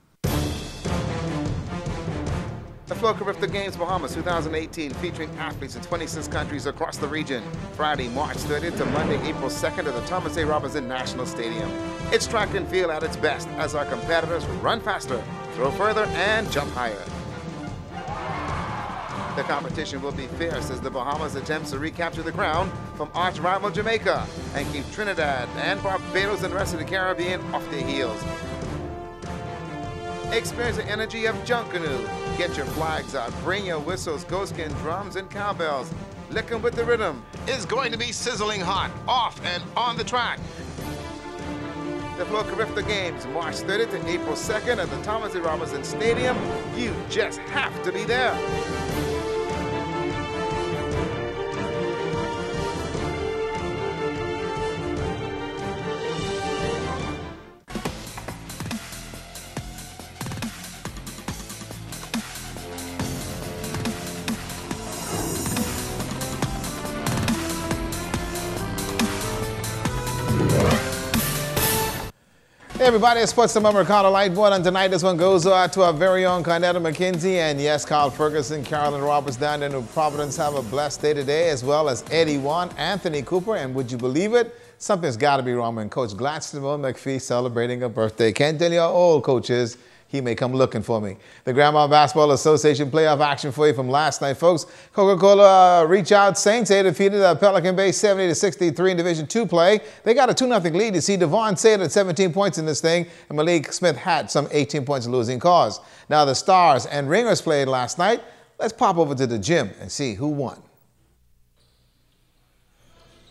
The Flow-Carifta Games Bahamas 2018, featuring athletes in 26 countries across the region. Friday, March 30th to Monday, April 2nd at the Thomas A. Robinson National Stadium. It's track and field at its best as our competitors run faster, throw further, and jump higher. The competition will be fierce as the Bahamas attempts to recapture the crown from arch rival Jamaica and keep Trinidad and Barbados and the rest of the Caribbean off their heels. Experience the energy of Junkanoo. Get your flags out, bring your whistles, goatskin, drums, and cowbells. Lick 'em with the rhythm. It's going to be sizzling hot, off and on the track. The Flow-Carifta Games, March 30th to April 2nd at the Thomas A. Robinson Stadium. You just have to be there. Hey everybody, it's Sports Summer Ricardo Lightboard, and tonight this one goes out to our very own Carnetta McKenzie and yes, Carl Ferguson, Carolyn Roberts down there in New Providence. Have a blessed day today, as well as Eddie Wan, Anthony Cooper, and would you believe it? Something's got to be wrong when Coach Gladstone McPhee celebrating a birthday. Can't tell you how old Coach is. He may come looking for me. The Grandma Basketball Association playoff action for you from last night, folks. Coca-Cola Reach Out Saints, they defeated Pelican Bay 70-63 in Division II play. They got a 2-0 lead. You see Devon Sayed at 17 points in this thing, and Malik Smith had some 18 points losing cause. Now the Stars and Ringers played last night. Let's pop over to the gym and see who won.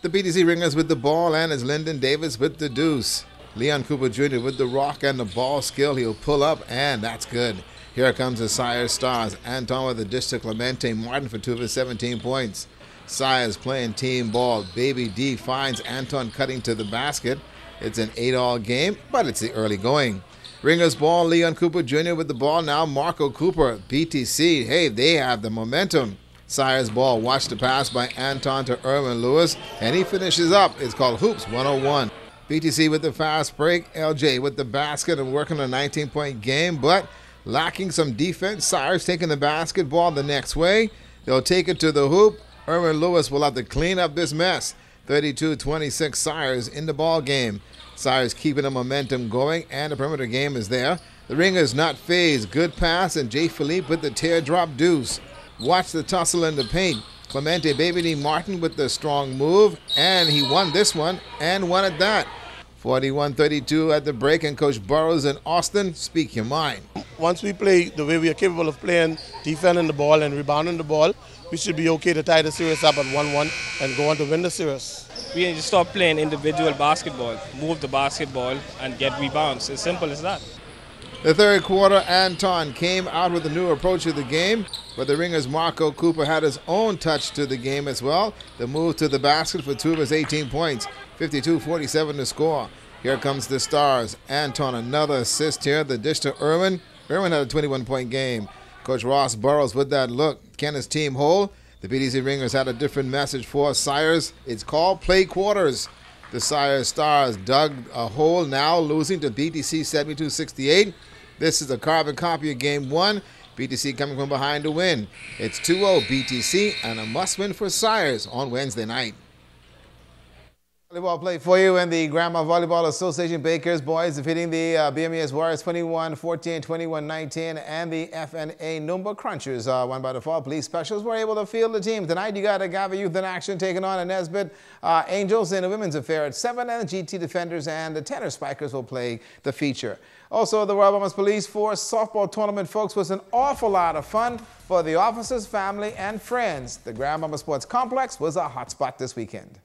The BTC Ringers with the ball, and it's Lyndon Davis with the deuce. Leon Cooper Jr. with the rock and the ball skill. He'll pull up, and that's good. Here comes the Sires Stars. Anton with the dish to Clemente Martin for 2 of his 17 points. Sires playing team ball. Baby D finds Anton cutting to the basket. It's an 8-all game, but it's the early going. Ringers ball, Leon Cooper Jr. with the ball. Now Marco Cooper, BTC. Hey, they have the momentum. Sires ball, watch the pass by Anton to Erwin Lewis, and he finishes up. It's called Hoops 101. BTC with the fast break, LJ with the basket and working a 19-point game, but lacking some defense. Sires taking the basketball the next way. They'll take it to the hoop. Erwin Lewis will have to clean up this mess. 32-26 Sires in the ball game. Sires keeping the momentum going, and the perimeter game is there. The Ringers not phased. Good pass, and Jay Philippe with the teardrop deuce. Watch the tussle in the paint. Clemente Baby D Martin with the strong move, and he won this one and won at that. 41-32 at the break, and Coach Burrows and Austin, speak your mind. Once we play the way we are capable of playing, defending the ball and rebounding the ball, we should be okay to tie the series up at 1-1 and go on to win the series. We need to stop playing individual basketball, move the basketball and get rebounds. As simple as that. The third quarter, Anton came out with a new approach to the game, but the Ringers' Marco Cooper had his own touch to the game as well. The move to the basket for 2 of his 18 points, 52-47 to score. Here comes the Stars. Anton, another assist here. The dish to Irwin. Irwin had a 21-point game. Coach Ross Burrows with that look. Can his team hold? The BTC Ringers had a different message for Sires. It's called play quarters. The Sires Stars dug a hole, now losing to BTC 72-68. This is a carbon copy of Game 1. BTC coming from behind to win. It's 2-0 BTC and a must-win for Sires on Wednesday night. Volleyball play for you, and the Grandma Volleyball Association Bakers boys defeating the BMES Warriors 21-14, 21-19, and the FNA Numba Crunchers won by default. Police Specials were able to field the team. Tonight you got Agava Youth in action taking on a Nesbitt Angels in a women's affair at 7, and the GT Defenders and the Tenor Spikers will play the feature. Also, the Royal Bahamas Police Force softball tournament, folks, was an awful lot of fun for the officers, family, and friends. The Grand Bahama Sports Complex was a hot spot this weekend.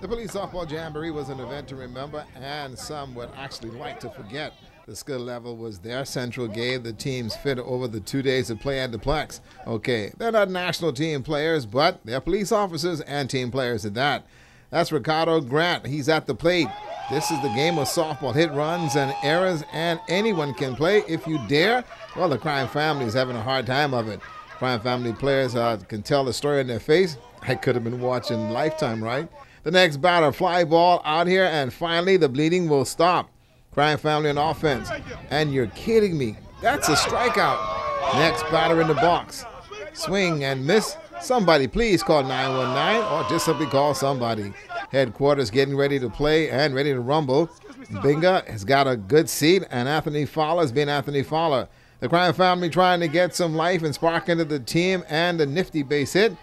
The Police Softball Jamboree was an event to remember, and some would actually like to forget. The skill level was there. Central gave the teams fit over the 2 days of play at the Plex. Okay, they're not national team players, but they're police officers and team players at that. That's Ricardo Grant. He's at the plate. This is the game of softball. Hit runs and errors, and anyone can play if you dare. Well, the crime family is having a hard time of it. Crime family players can tell the story in their face. I could have been watching Lifetime, right? The next batter, fly ball out here, and finally the bleeding will stop. Crime family on offense. And you're kidding me. That's a strikeout. Next batter in the box. Swing and miss. Somebody please call 919 or just simply call somebody. Headquarters getting ready to play and ready to rumble. Binga has got a good seat, and Anthony Fowler's been Anthony Fowler. The Crime family trying to get some life and spark into the team, and a nifty base hit.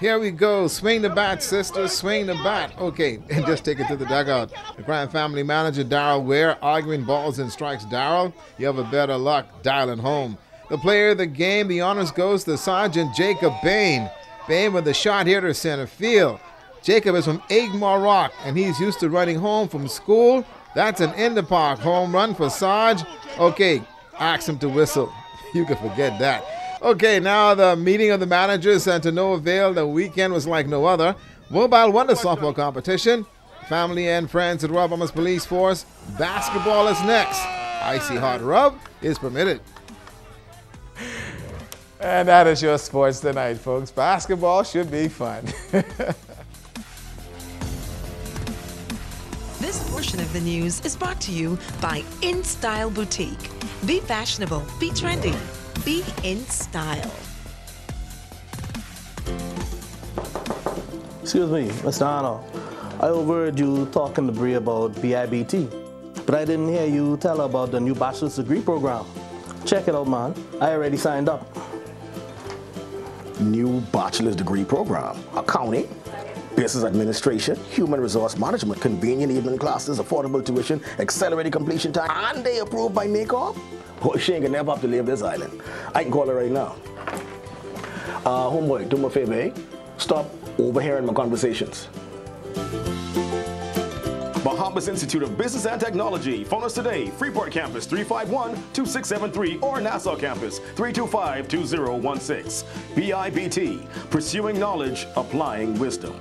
Here we go. Swing the bat, sister. Swing the bat. Okay, and just take it to the dugout. The Crime family manager, Darryl Ware, arguing balls and strikes. Darryl, you have a better luck dialing home. The player of the game, the honors goes to Sergeant Jacob Bain. Bain with a shot here to center field. Jacob is from Egmore Rock, and he's used to running home from school. That's an in-the-park home run for Sarge. Okay, ask him to whistle. You can forget that. Okay, now the meeting of the managers, and to no avail, the weekend was like no other. Mobile won the softball competition. Family and friends at Royal Bahamas Police Force. Basketball is next. Icy hot rub is permitted. And that is your sports tonight, folks. Basketball should be fun. This portion of the news is brought to you by InStyle Boutique. Be fashionable, be trendy, be in style. Excuse me, Mr. Arnold. I overheard you talking to Bree about BIBT, but I didn't hear you tell her about the new bachelor's degree program. Check it out, man. I already signed up. New bachelor's degree program. Accounting, business administration, human resource management, convenient evening classes, affordable tuition, accelerated completion time, and they approved by NACOOP? Boy, she ain't gonna never have to leave this island. I can call her right now. Homeboy, do me a favor, eh? Stop overhearing my conversations. Bahamas Institute of Business and Technology. Phone us today. Freeport Campus 351-2673 or Nassau Campus 325-2016. BIBT, pursuing knowledge, applying wisdom.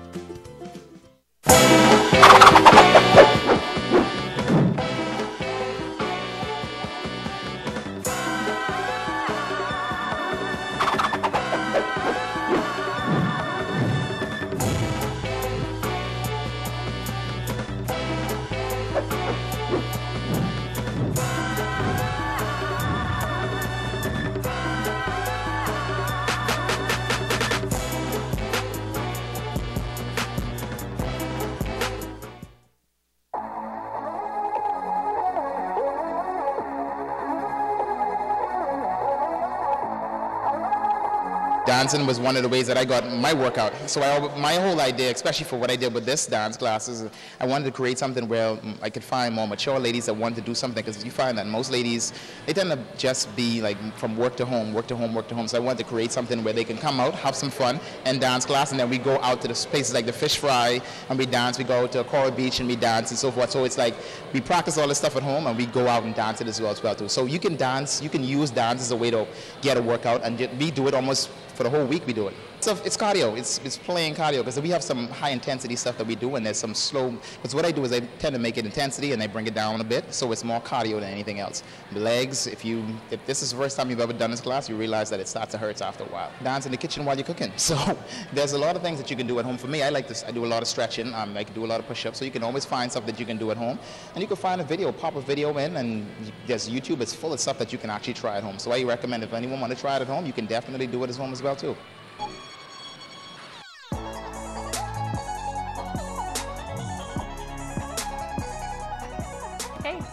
Dancing was one of the ways that I got my workout. So my whole idea, especially for what I did with this dance class, is I wanted to create something where I could find more mature ladies that wanted to do something, because you find that most ladies, they tend to just be like from work to home, work to home, work to home. So I wanted to create something where they can come out, have some fun, and dance class, and then we go out to the places like the Fish Fry, and we dance. We go to Coral Beach and we dance and so forth. So it's like we practice all this stuff at home, and we go out and dance it as well too. So you can dance, you can use dance as a way to get a workout, and we do it almost for the whole week. We do it. So it's cardio. It's playing cardio, because we have some high intensity stuff that we do, and there's some slow. Because what I do is I tend to make it intensity and I bring it down a bit, so it's more cardio than anything else. The legs. If this is the first time you've ever done this class, you realize that it starts to hurt after a while. Dance in the kitchen while you're cooking. So there's a lot of things that you can do at home. For me, I like this. I do a lot of stretching. I can do a lot of push-ups. So you can always find stuff that you can do at home, and you can find a video, pop a video in, and there's YouTube. It's full of stuff that you can actually try at home. So I recommend if anyone want to try it at home, you can definitely do it at home as well too.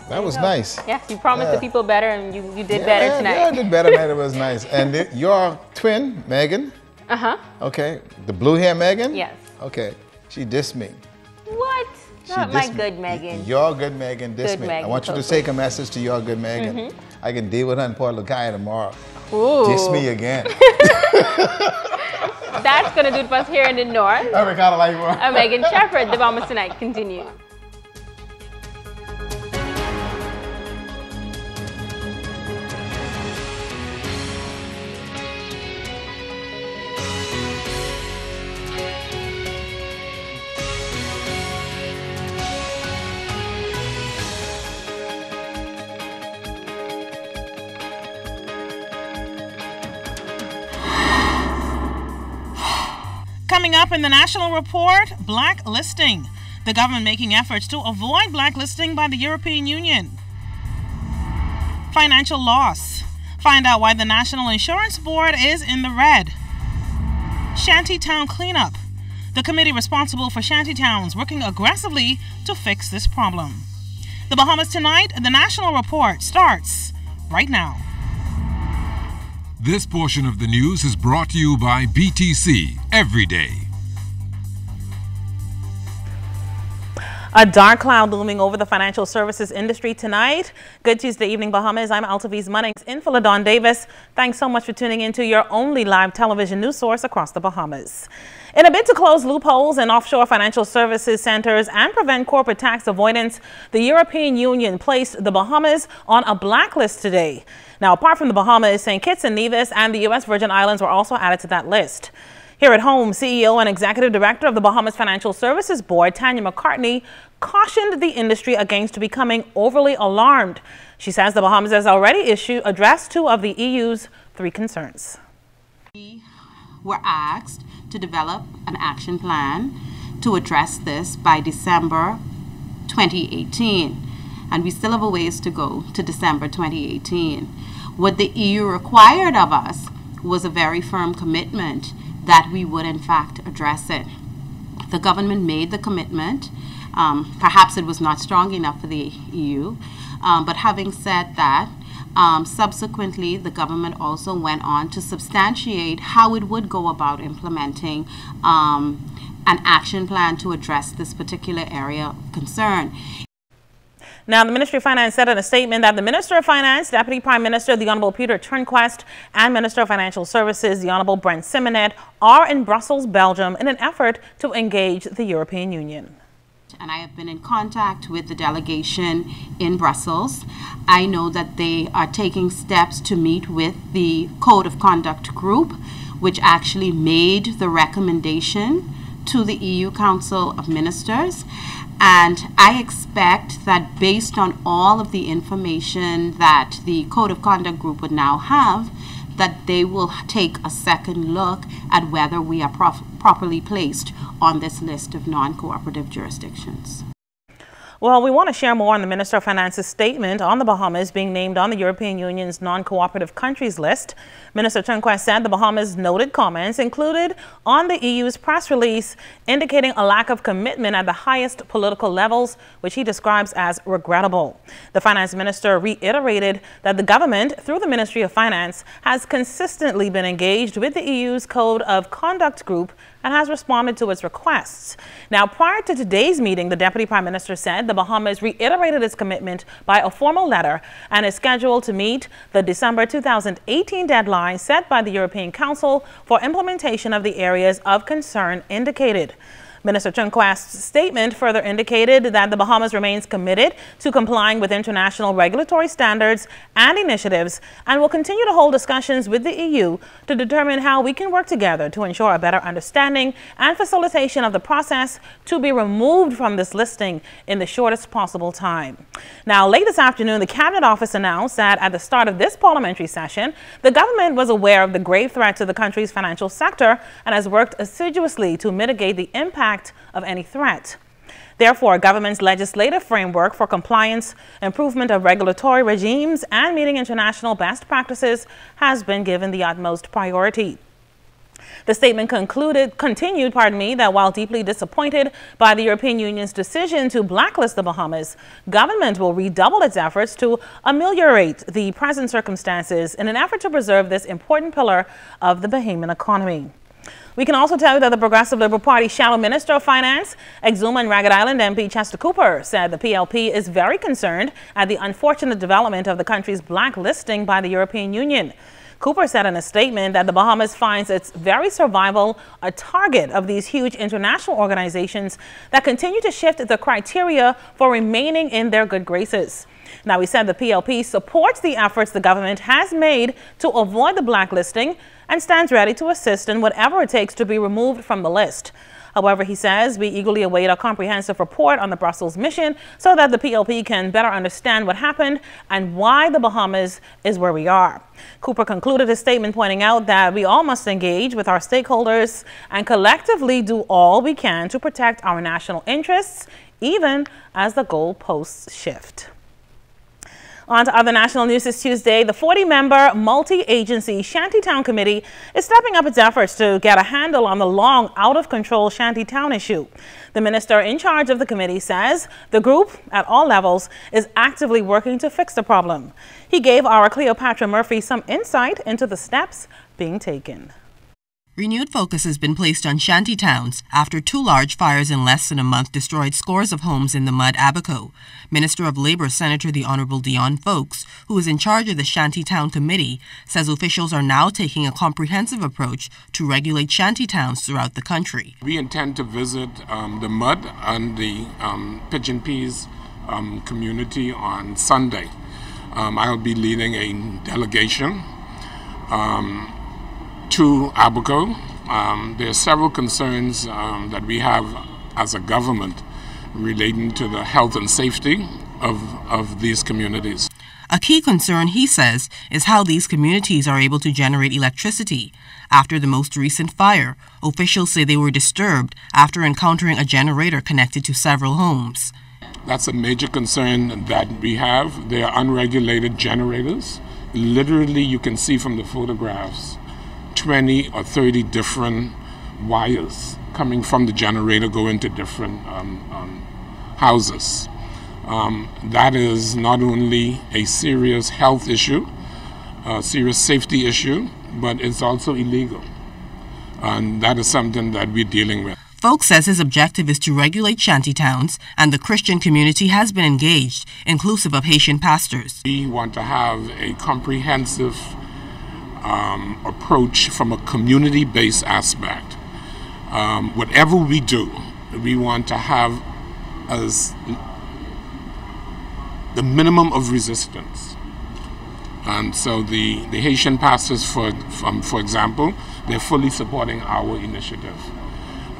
That was nice. Yes, you promised the people better, and you did better tonight. Yeah, I did better tonight. It was nice. And your twin, Megan. Uh-huh. Okay. The blue hair Megan? Yes. Okay. She dissed me. What? Not my good Megan. Your good Megan dissed me. Megan, I want you to take a message to your good Megan. I can deal with her in Port Lucaya tomorrow. Ooh. Diss me again. That's going to do it for us here in the north. I'm kind of like more. I'm Megan Shepherd. The Bahamas Tonight continue. Coming up in the National Report, blacklisting. The government making efforts to avoid blacklisting by the European Union. Financial loss. Find out why the National Insurance Board is in the red. Shantytown cleanup. The committee responsible for shantytowns working aggressively to fix this problem. The Bahamas Tonight, the National Report starts right now. This portion of the news is brought to you by BTC Every Day. A dark cloud looming over the financial services industry tonight. Good Tuesday evening, Bahamas. I'm Altaviz Munnings in Philadelphia Davis. Thanks so much for tuning in to your only live television news source across the Bahamas. In a bid to close loopholes in offshore financial services centers and prevent corporate tax avoidance, the European Union placed the Bahamas on a blacklist today. Now, apart from the Bahamas, St. Kitts and Nevis and the U.S. Virgin Islands were also added to that list. Here at home, CEO and Executive Director of the Bahamas Financial Services Board, Tanya McCartney, cautioned the industry against becoming overly alarmed. She says the Bahamas has already addressed two of the EU's three concerns. We were asked to develop an action plan to address this by December 2018, and we still have a ways to go to December 2018. What the EU required of us was a very firm commitment that we would in fact address it. The government made the commitment. Perhaps it was not strong enough for the EU, but having said that, subsequently the government also went on to substantiate how it would go about implementing an action plan to address this particular area of concern. Now, the Ministry of Finance said in a statement that the Minister of Finance, Deputy Prime Minister, the Honorable Peter Turnquest, and Minister of Financial Services, the Honorable Brent Simonet, are in Brussels, Belgium, in an effort to engage the European Union. And I have been in contact with the delegation in Brussels. I know that they are taking steps to meet with the Code of Conduct group, which actually made the recommendation to the EU Council of Ministers. And I expect that based on all of the information that the Code of Conduct group would now have, that they will take a second look at whether we are properly placed on this list of non-cooperative jurisdictions. Well, we want to share more on the Minister of Finance's statement on the Bahamas being named on the European Union's non-cooperative countries list. Minister Turnquest said the Bahamas' noted comments included on the EU's press release indicating a lack of commitment at the highest political levels, which he describes as regrettable. The finance minister reiterated that the government, through the Ministry of Finance, has consistently been engaged with the EU's Code of Conduct group and has responded to its requests. Now, prior to today's meeting, the Deputy Prime Minister said the Bahamas reiterated its commitment by a formal letter and is scheduled to meet the December 2018 deadline set by the European Council for implementation of the areas of concern indicated. Minister Turnquest's statement further indicated that the Bahamas remains committed to complying with international regulatory standards and initiatives and will continue to hold discussions with the EU to determine how we can work together to ensure a better understanding and facilitation of the process to be removed from this listing in the shortest possible time. Now, late this afternoon, the Cabinet Office announced that at the start of this parliamentary session, the government was aware of the grave threat to the country's financial sector and has worked assiduously to mitigate the impact of any threat. Therefore, government's legislative framework for compliance, improvement of regulatory regimes, and meeting international best practices has been given the utmost priority. The statement continued, that while deeply disappointed by the European Union's decision to blacklist the Bahamas, government will redouble its efforts to ameliorate the present circumstances in an effort to preserve this important pillar of the Bahamian economy. We can also tell you that the Progressive Liberal Party Shadow Minister of Finance, Exuma and Ragged Island MP Chester Cooper, said the PLP is very concerned at the unfortunate development of the country's blacklisting by the European Union. Cooper said in a statement that the Bahamas finds its very survival a target of these huge international organizations that continue to shift the criteria for remaining in their good graces. Now, he said the PLP supports the efforts the government has made to avoid the blacklisting and stands ready to assist in whatever it takes to be removed from the list. However, he says we eagerly await a comprehensive report on the Brussels mission so that the PLP can better understand what happened and why the Bahamas is where we are. Cooper concluded his statement pointing out that we all must engage with our stakeholders and collectively do all we can to protect our national interests, even as the goalposts shift. On to other national news this Tuesday. The 40-member multi-agency Shantytown Committee is stepping up its efforts to get a handle on the long out-of-control Shantytown issue. The minister in charge of the committee says the group at all levels is actively working to fix the problem. He gave our Cleopatra Murphy some insight into the steps being taken. Renewed focus has been placed on shanty towns after 2 large fires in less than a month destroyed scores of homes in the mud Abaco. Minister of Labor Senator the Honorable Dion Folks, who is in charge of the Shanty Town Committee, says officials are now taking a comprehensive approach to regulate shanty towns throughout the country. We intend to visit the mud and the Pigeon Peas community on Sunday. I'll be leading a delegation to Abaco. There are several concerns that we have as a government relating to the health and safety of these communities. A key concern, he says, is how these communities are able to generate electricity. After the most recent fire, officials say they were disturbed after encountering a generator connected to several homes. That's a major concern that we have. They are unregulated generators. Literally, you can see from the photographs 20 or 30 different wires coming from the generator going to different houses. That is not only a serious health issue, a serious safety issue, but it's also illegal. And that is something that we're dealing with. Folks says his objective is to regulate shanty towns, and the Christian community has been engaged, inclusive of Haitian pastors. We want to have a comprehensive approach from a community-based aspect. Whatever we do, we want to have as the minimum of resistance. And so the Haitian pastors, for example, they're fully supporting our initiative.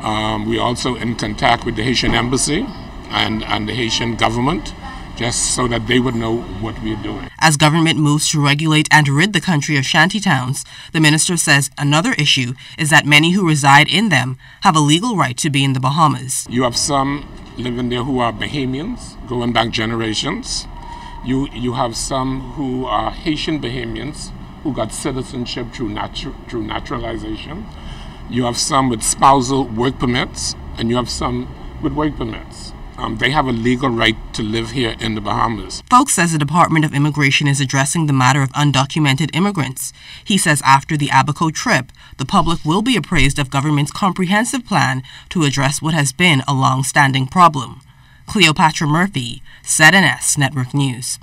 We're also in contact with the Haitian embassy and the Haitian government, just so that they would know what we're doing. As government moves to regulate and rid the country of shantytowns, the minister says another issue is that many who reside in them have a legal right to be in the Bahamas. You have some living there who are Bahamians, going back generations. You have some who are Haitian Bahamians who got citizenship through naturalization. You have some with spousal work permits, and you have some with work permits. They have a legal right to live here in the Bahamas. Folks says the Department of Immigration is addressing the matter of undocumented immigrants. He says after the Abaco trip, the public will be appraised of government's comprehensive plan to address what has been a long-standing problem. Cleopatra Murphy, ZNS Network News.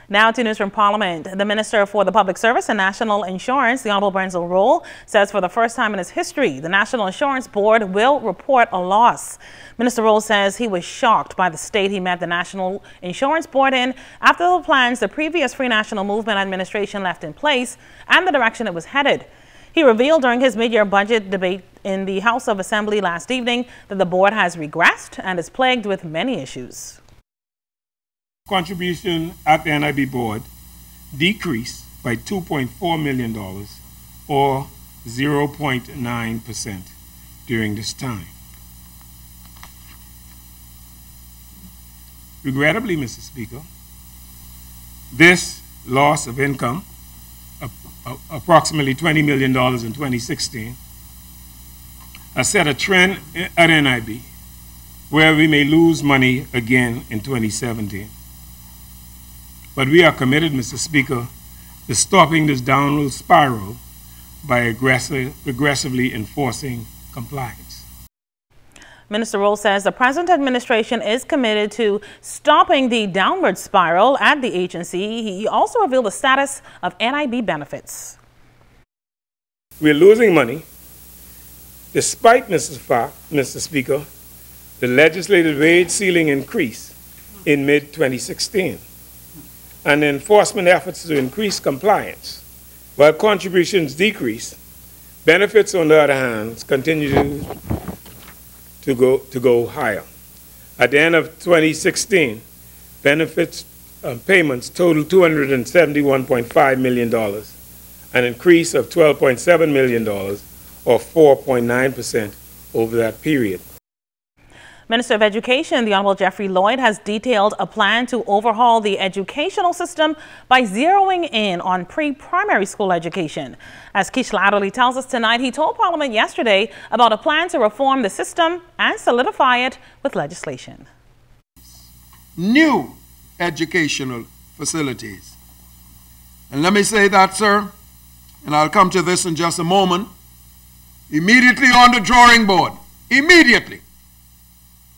Now to news from Parliament. The Minister for the Public Service and National Insurance, the Honorable Brenzel Roll, says for the first time in its history, the National Insurance Board will report a loss. Minister Roll says he was shocked by the state he met the National Insurance Board in after the plans the previous Free National Movement administration left in place and the direction it was headed. He revealed during his mid-year budget debate in the House of Assembly last evening that the board has regressed and is plagued with many issues. Contribution at the NIB board decreased by $2.4 million or 0.9% during this time. Regrettably, Mr. Speaker, this loss of income, approximately $20 million in 2016, has set a trend at NIB where we may lose money again in 2017. But we are committed, Mr. Speaker, to stopping this downward spiral by aggressively enforcing compliance. Minister Roll says the present administration is committed to stopping the downward spiral at the agency. He also revealed the status of NIB benefits. We're losing money despite, Mr. Speaker, the legislated wage ceiling increase in mid-2016 and enforcement efforts to increase compliance. While contributions decrease, benefits, on the other hand, continue to go higher. At the end of 2016, benefits payments totaled $271.5 million, an increase of $12.7 million, or 4.9% over that period. Minister of Education, the Honorable Jeffrey Lloyd, has detailed a plan to overhaul the educational system by zeroing in on pre-primary school education. As Keishla Adderley tells us tonight, he told Parliament yesterday about a plan to reform the system and solidify it with legislation. New educational facilities. And let me say that, sir, and I'll come to this in just a moment, immediately on the drawing board, immediately,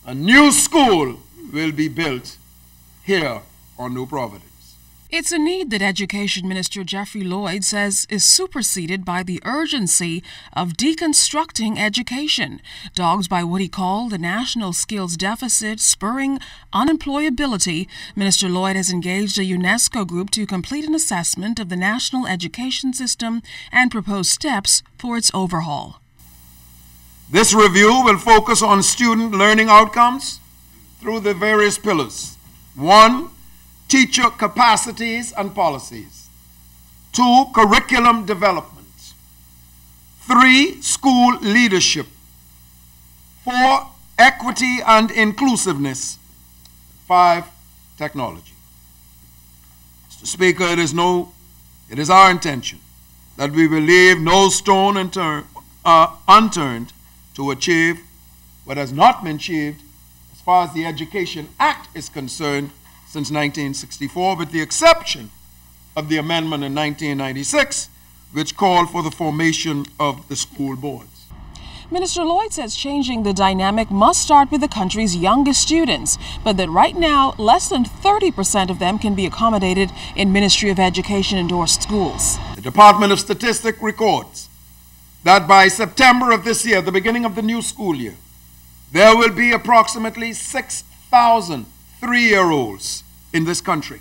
a new school will be built here on New Providence. It's a need that Education Minister Jeffrey Lloyd says is superseded by the urgency of deconstructing education, dogged by what he called the national skills deficit spurring unemployability. Minister Lloyd has engaged a UNESCO group to complete an assessment of the national education system and propose steps for its overhaul. This review will focus on student learning outcomes through the various pillars. 1, teacher capacities and policies. 2, curriculum development. 3, school leadership. 4, equity and inclusiveness. 5, technology. Mr. Speaker, it is our intention that we will leave no stone unturned to achieve what has not been achieved as far as the Education Act is concerned since 1964, with the exception of the amendment in 1996, which called for the formation of the school boards. Minister Lloyd says changing the dynamic must start with the country's youngest students, but that right now, less than 30% of them can be accommodated in Ministry of Education endorsed schools. The Department of Statistics records that by September of this year, the beginning of the new school year, there will be approximately 6,000 3-year-olds in this country.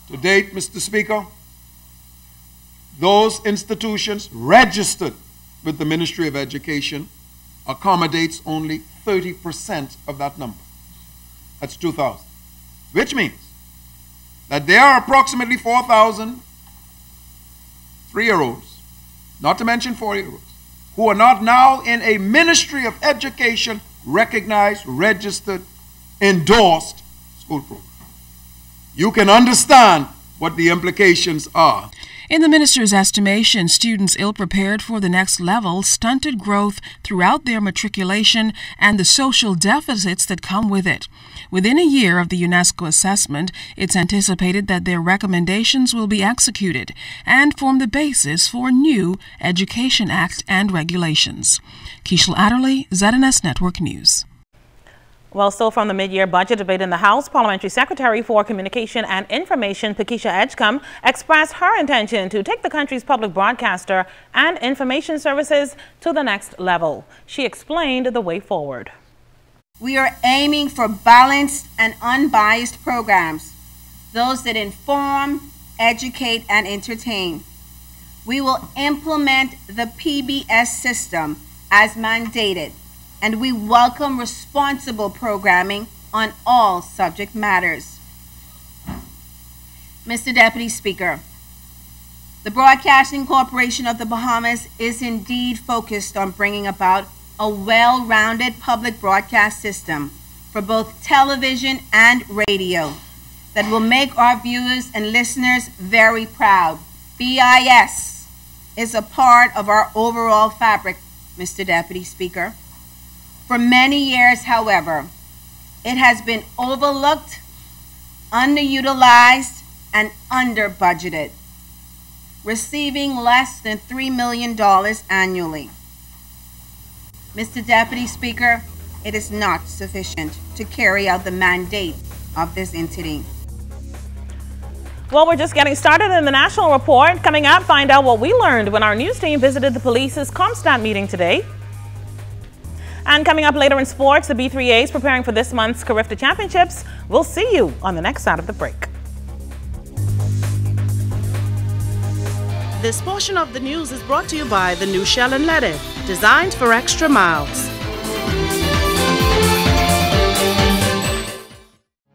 To date, Mr. Speaker, those institutions registered with the Ministry of Education accommodates only 30% of that number. That's 2,000. Which means that there are approximately 4,000 3-year-olds, not to mention 4-year-olds, who are not now in a Ministry of Education recognized, registered, endorsed school program. You can understand what the implications are. In the minister's estimation, students ill-prepared for the next level, stunted growth throughout their matriculation, and the social deficits that come with it. Within a year of the UNESCO assessment, it's anticipated that their recommendations will be executed and form the basis for new Education Act and regulations. Keishla Adderley, ZNS Network News. Well, still from the mid-year budget debate in the House, Parliamentary Secretary for Communication and Information, Pakeisha Edgecombe, expressed her intention to take the country's public broadcaster and information services to the next level. She explained the way forward. We are aiming for balanced and unbiased programs, those that inform, educate, and entertain. We will implement the PBS system as mandated, and we welcome responsible programming on all subject matters. Mr. Deputy Speaker, the Broadcasting Corporation of the Bahamas is indeed focused on bringing about a well-rounded public broadcast system for both television and radio that will make our viewers and listeners very proud. BIS is a part of our overall fabric, Mr. Deputy Speaker. For many years, however, it has been overlooked, underutilized, and under-budgeted, receiving less than $3 million annually. Mr. Deputy Speaker, it is not sufficient to carry out the mandate of this entity. Well, we're just getting started in the National Report. Coming up, find out what we learned when our news team visited the police's ComStat meeting today. And coming up later in sports, the B3As preparing for this month's Carifta Championships. We'll see you on the next side of the break. This portion of the news is brought to you by the new Shell and Leaded, designed for extra miles.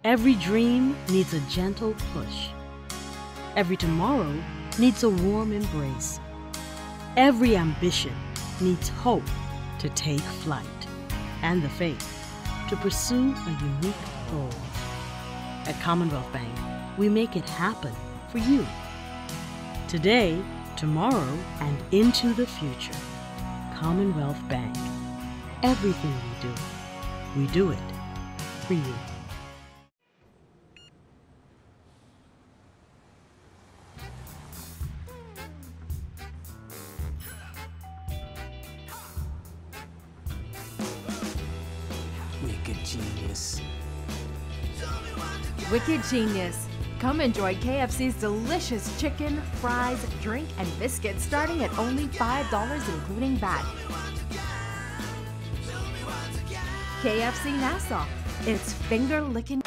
Every dream needs a gentle push. Every tomorrow needs a warm embrace. Every ambition needs hope to take flight and the faith to pursue a unique goal. At Commonwealth Bank, we make it happen for you. Today, tomorrow, and into the future. Commonwealth Bank. Everything we do it for you. Wicked genius. Wicked genius. Come enjoy KFC's delicious chicken, fries, drink, and biscuits starting at only $5 including VAT. KFC Nassau. It's finger-licking.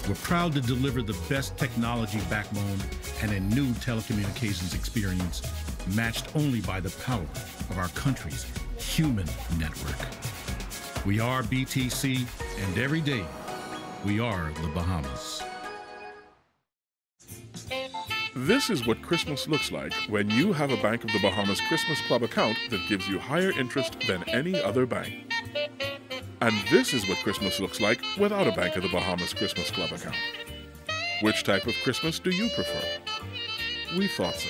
We're proud to deliver the best technology backbone and a new telecommunications experience matched only by the power of our country's human network. We are BTC, and every day, we are the Bahamas. This is what Christmas looks like when you have a Bank of the Bahamas Christmas Club account that gives you higher interest than any other bank. And this is what Christmas looks like without a Bank of the Bahamas Christmas Club account. Which type of Christmas do you prefer? We thought so.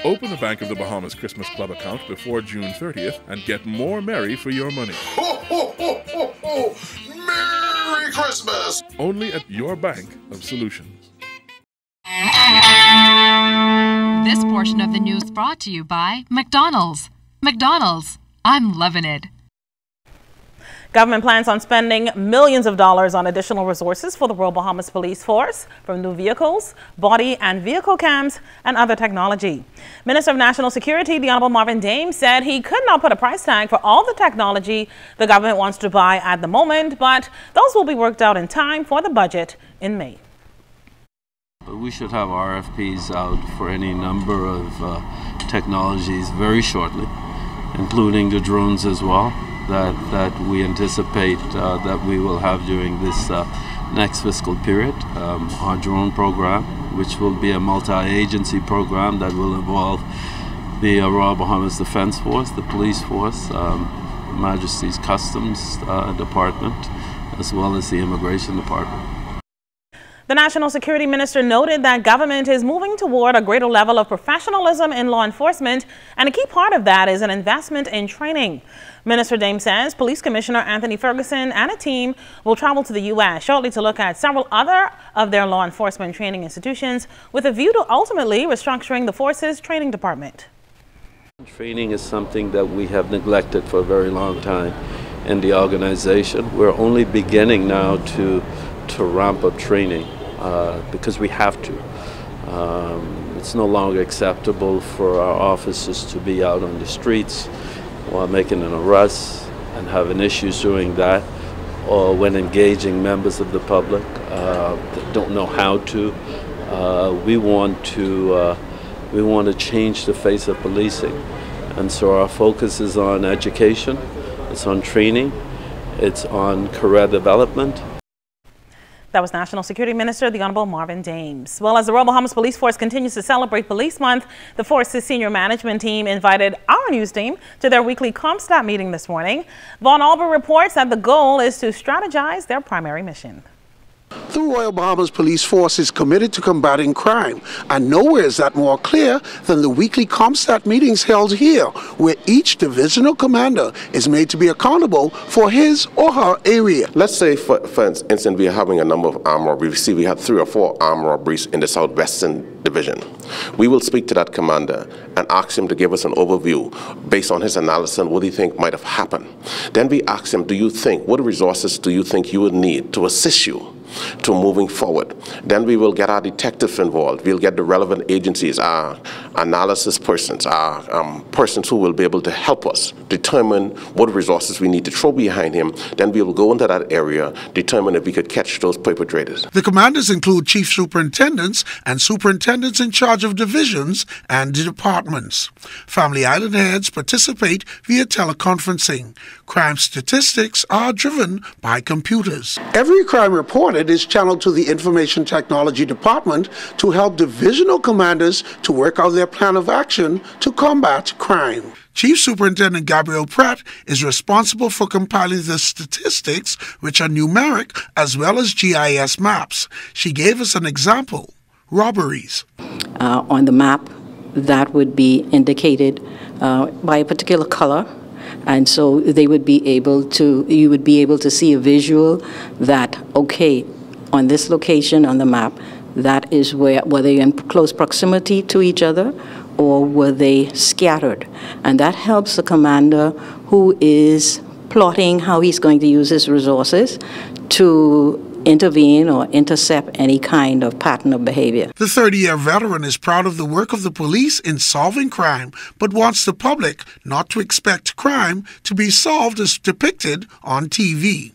Open a Bank of the Bahamas Christmas Club account before June 30th and get more merry for your money. Ho, ho, ho, ho, ho! Merry Christmas! Only at your Bank of Solutions. This portion of the news brought to you by McDonald's. McDonald's, I'm loving it. Government plans on spending millions of dollars on additional resources for the Royal Bahamas Police Force, from new vehicles, body and vehicle cams, and other technology. Minister of National Security, the Honorable Marvin Dame, said he could not put a price tag for all the technology the government wants to buy at the moment, but those will be worked out in time for the budget in May. We should have RFPs out for any number of technologies very shortly, including the drones as well, that we anticipate that we will have during this next fiscal period. Our drone program, which will be a multi-agency program that will involve the Royal Bahamas Defense Force, the Police Force, Majesty's Customs Department, as well as the Immigration Department. The National Security Minister noted that government is moving toward a greater level of professionalism in law enforcement, and a key part of that is an investment in training. Minister Dame says Police Commissioner Anthony Ferguson and a team will travel to the U.S. shortly to look at several other of their law enforcement training institutions with a view to ultimately restructuring the force's training department. Training is something that we have neglected for a very long time in the organization. We're only beginning now to ramp up training because we have to. It's no longer acceptable for our officers to be out on the streets while making an arrest and having issues doing that, or when engaging members of the public that don't know how to. We want to change the face of policing, and so our focus is on education, it's on training, it's on career development. That was National Security Minister, the Honorable Marvin Dames. Well, as the Royal Bahamas Police Force continues to celebrate Police Month, the force's senior management team invited our news team to their weekly CompStat meeting this morning. Vaughn Alber reports that the goal is to strategize their primary mission. The Royal Bahamas Police Force is committed to combating crime, and nowhere is that more clear than the weekly CompStat meetings held here, where each divisional commander is made to be accountable for his or her area. Let's say, for instance, we are having a number of armed robberies. We had 3 or 4 armed robberies in the Southwestern Division. We will speak to that commander and ask him to give us an overview based on his analysis and what he think might have happened. Then we ask him, what resources do you think you would need to assist you to moving forward. Then we will get our detectives involved. We'll get the relevant agencies, our analysis persons, our persons who will be able to help us determine what resources we need to throw behind him. Then we will go into that area, determine if we could catch those perpetrators. The commanders include chief superintendents and superintendents in charge of divisions and departments. Family Island heads participate via teleconferencing. Crime statistics are driven by computers. Every crime reported is channeled to the Information Technology Department to help divisional commanders to work out their plan of action to combat crime. Chief Superintendent Gabrielle Pratt is responsible for compiling the statistics, which are numeric as well as GIS maps. She gave us an example: robberies. On the map, that would be indicated by a particular color. And so they would be able to, you would be able to see a visual that, okay, on this location on the map, that is where, were they in close proximity to each other or were they scattered? And that helps the commander who is plotting how he's going to use his resources to intervene or intercept any kind of pattern of behavior. The 30-year veteran is proud of the work of the police in solving crime, but wants the public not to expect crime to be solved as depicted on TV.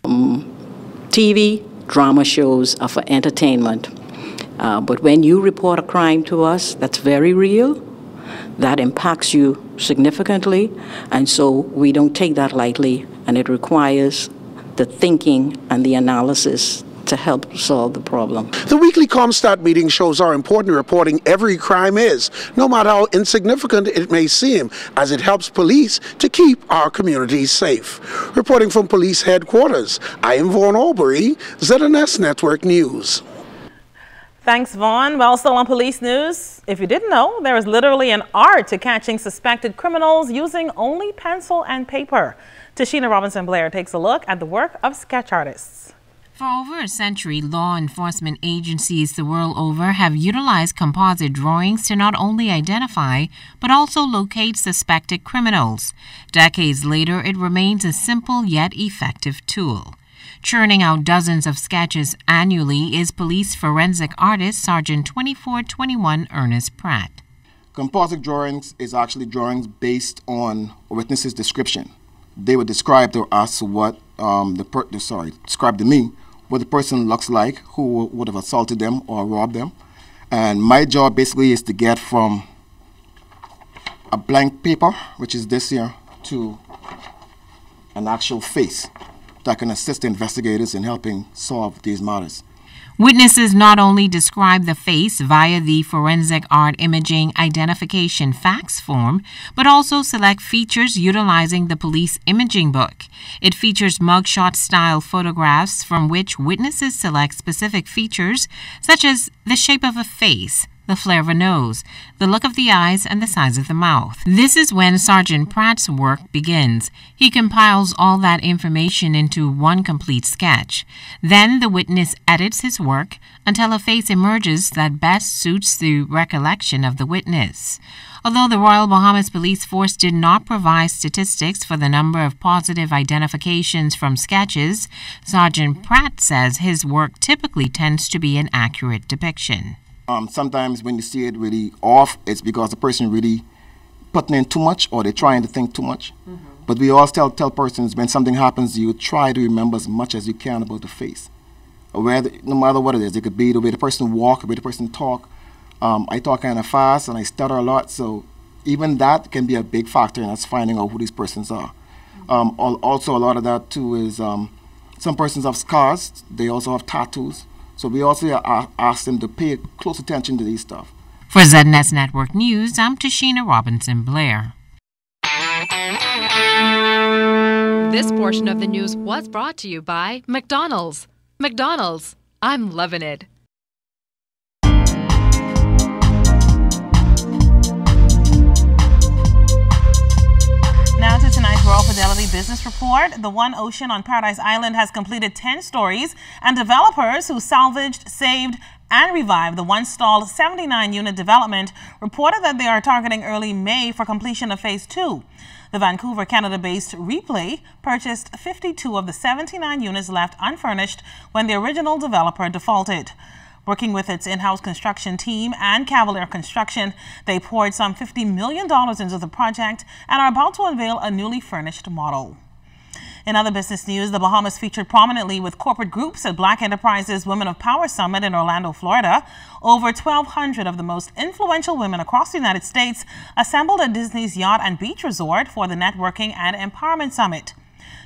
TV drama shows are for entertainment, but when you report a crime to us that's very real, that impacts you significantly, and so we don't take that lightly, and it requires the thinking and the analysis to help solve the problem. The weekly ComStat meeting shows how important reporting every crime is, no matter how insignificant it may seem, as it helps police to keep our communities safe. Reporting from police headquarters, I am Vaughn Albury, ZNS Network News. Thanks, Vaughn. Well, still on police news, if you didn't know, there is literally an art to catching suspected criminals using only pencil and paper. Tashina Robinson-Blair takes a look at the work of sketch artists. For over a century, law enforcement agencies the world over have utilized composite drawings to not only identify, but also locate suspected criminals. Decades later, it remains a simple yet effective tool. Churning out dozens of sketches annually is police forensic artist Sergeant 2421 Ernest Pratt. Composite drawings is actually drawings based on a witness's description. They would describe to us what describe to me what the person looks like who would have assaulted them or robbed them. And my job basically is to get from a blank paper, which is this here, to an actual face that can assist the investigators in helping solve these matters. Witnesses not only describe the face via the forensic art imaging identification fax form, but also select features utilizing the police imaging book. It features mugshot-style photographs from which witnesses select specific features, such as the shape of a face, the flare of a nose, the look of the eyes, and the size of the mouth. This is when Sergeant Pratt's work begins. He compiles all that information into one complete sketch. Then the witness edits his work until a face emerges that best suits the recollection of the witness. Although the Royal Bahamas Police Force did not provide statistics for the number of positive identifications from sketches, Sergeant Pratt says his work typically tends to be an accurate depiction. Sometimes when you see it really off, it's because the person really putting in too much or they're trying to think too much. But we always tell persons when something happens, you try to remember as much as you can about the face. No matter what it is, it could be the way the person walk, the way the person talk. I talk kind of fast and I stutter a lot, so even that can be a big factor in us finding out who these persons are. Also, a lot of that too is some persons have scars, they also have tattoos. So we also ask them to pay close attention to these stuff. For ZNS Network News, I'm Tashina Robinson-Blair. This portion of the news was brought to you by McDonald's. McDonald's, I'm loving it. Now to tonight's Royal Fidelity Business Report. The One Ocean on Paradise Island has completed 10 stories, and developers who salvaged, saved, and revived the one-stalled 79-unit development reported that they are targeting early May for completion of Phase 2. The Vancouver, Canada-based Replay purchased 52 of the 79 units left unfurnished when the original developer defaulted. Working with its in-house construction team and Cavalier Construction, they poured some $50 million into the project and are about to unveil a newly furnished model. In other business news, the Bahamas featured prominently with corporate groups at Black Enterprises Women of Power Summit in Orlando, Florida. Over 1,200 of the most influential women across the United States assembled at Disney's Yacht and Beach Resort for the Networking and Empowerment Summit.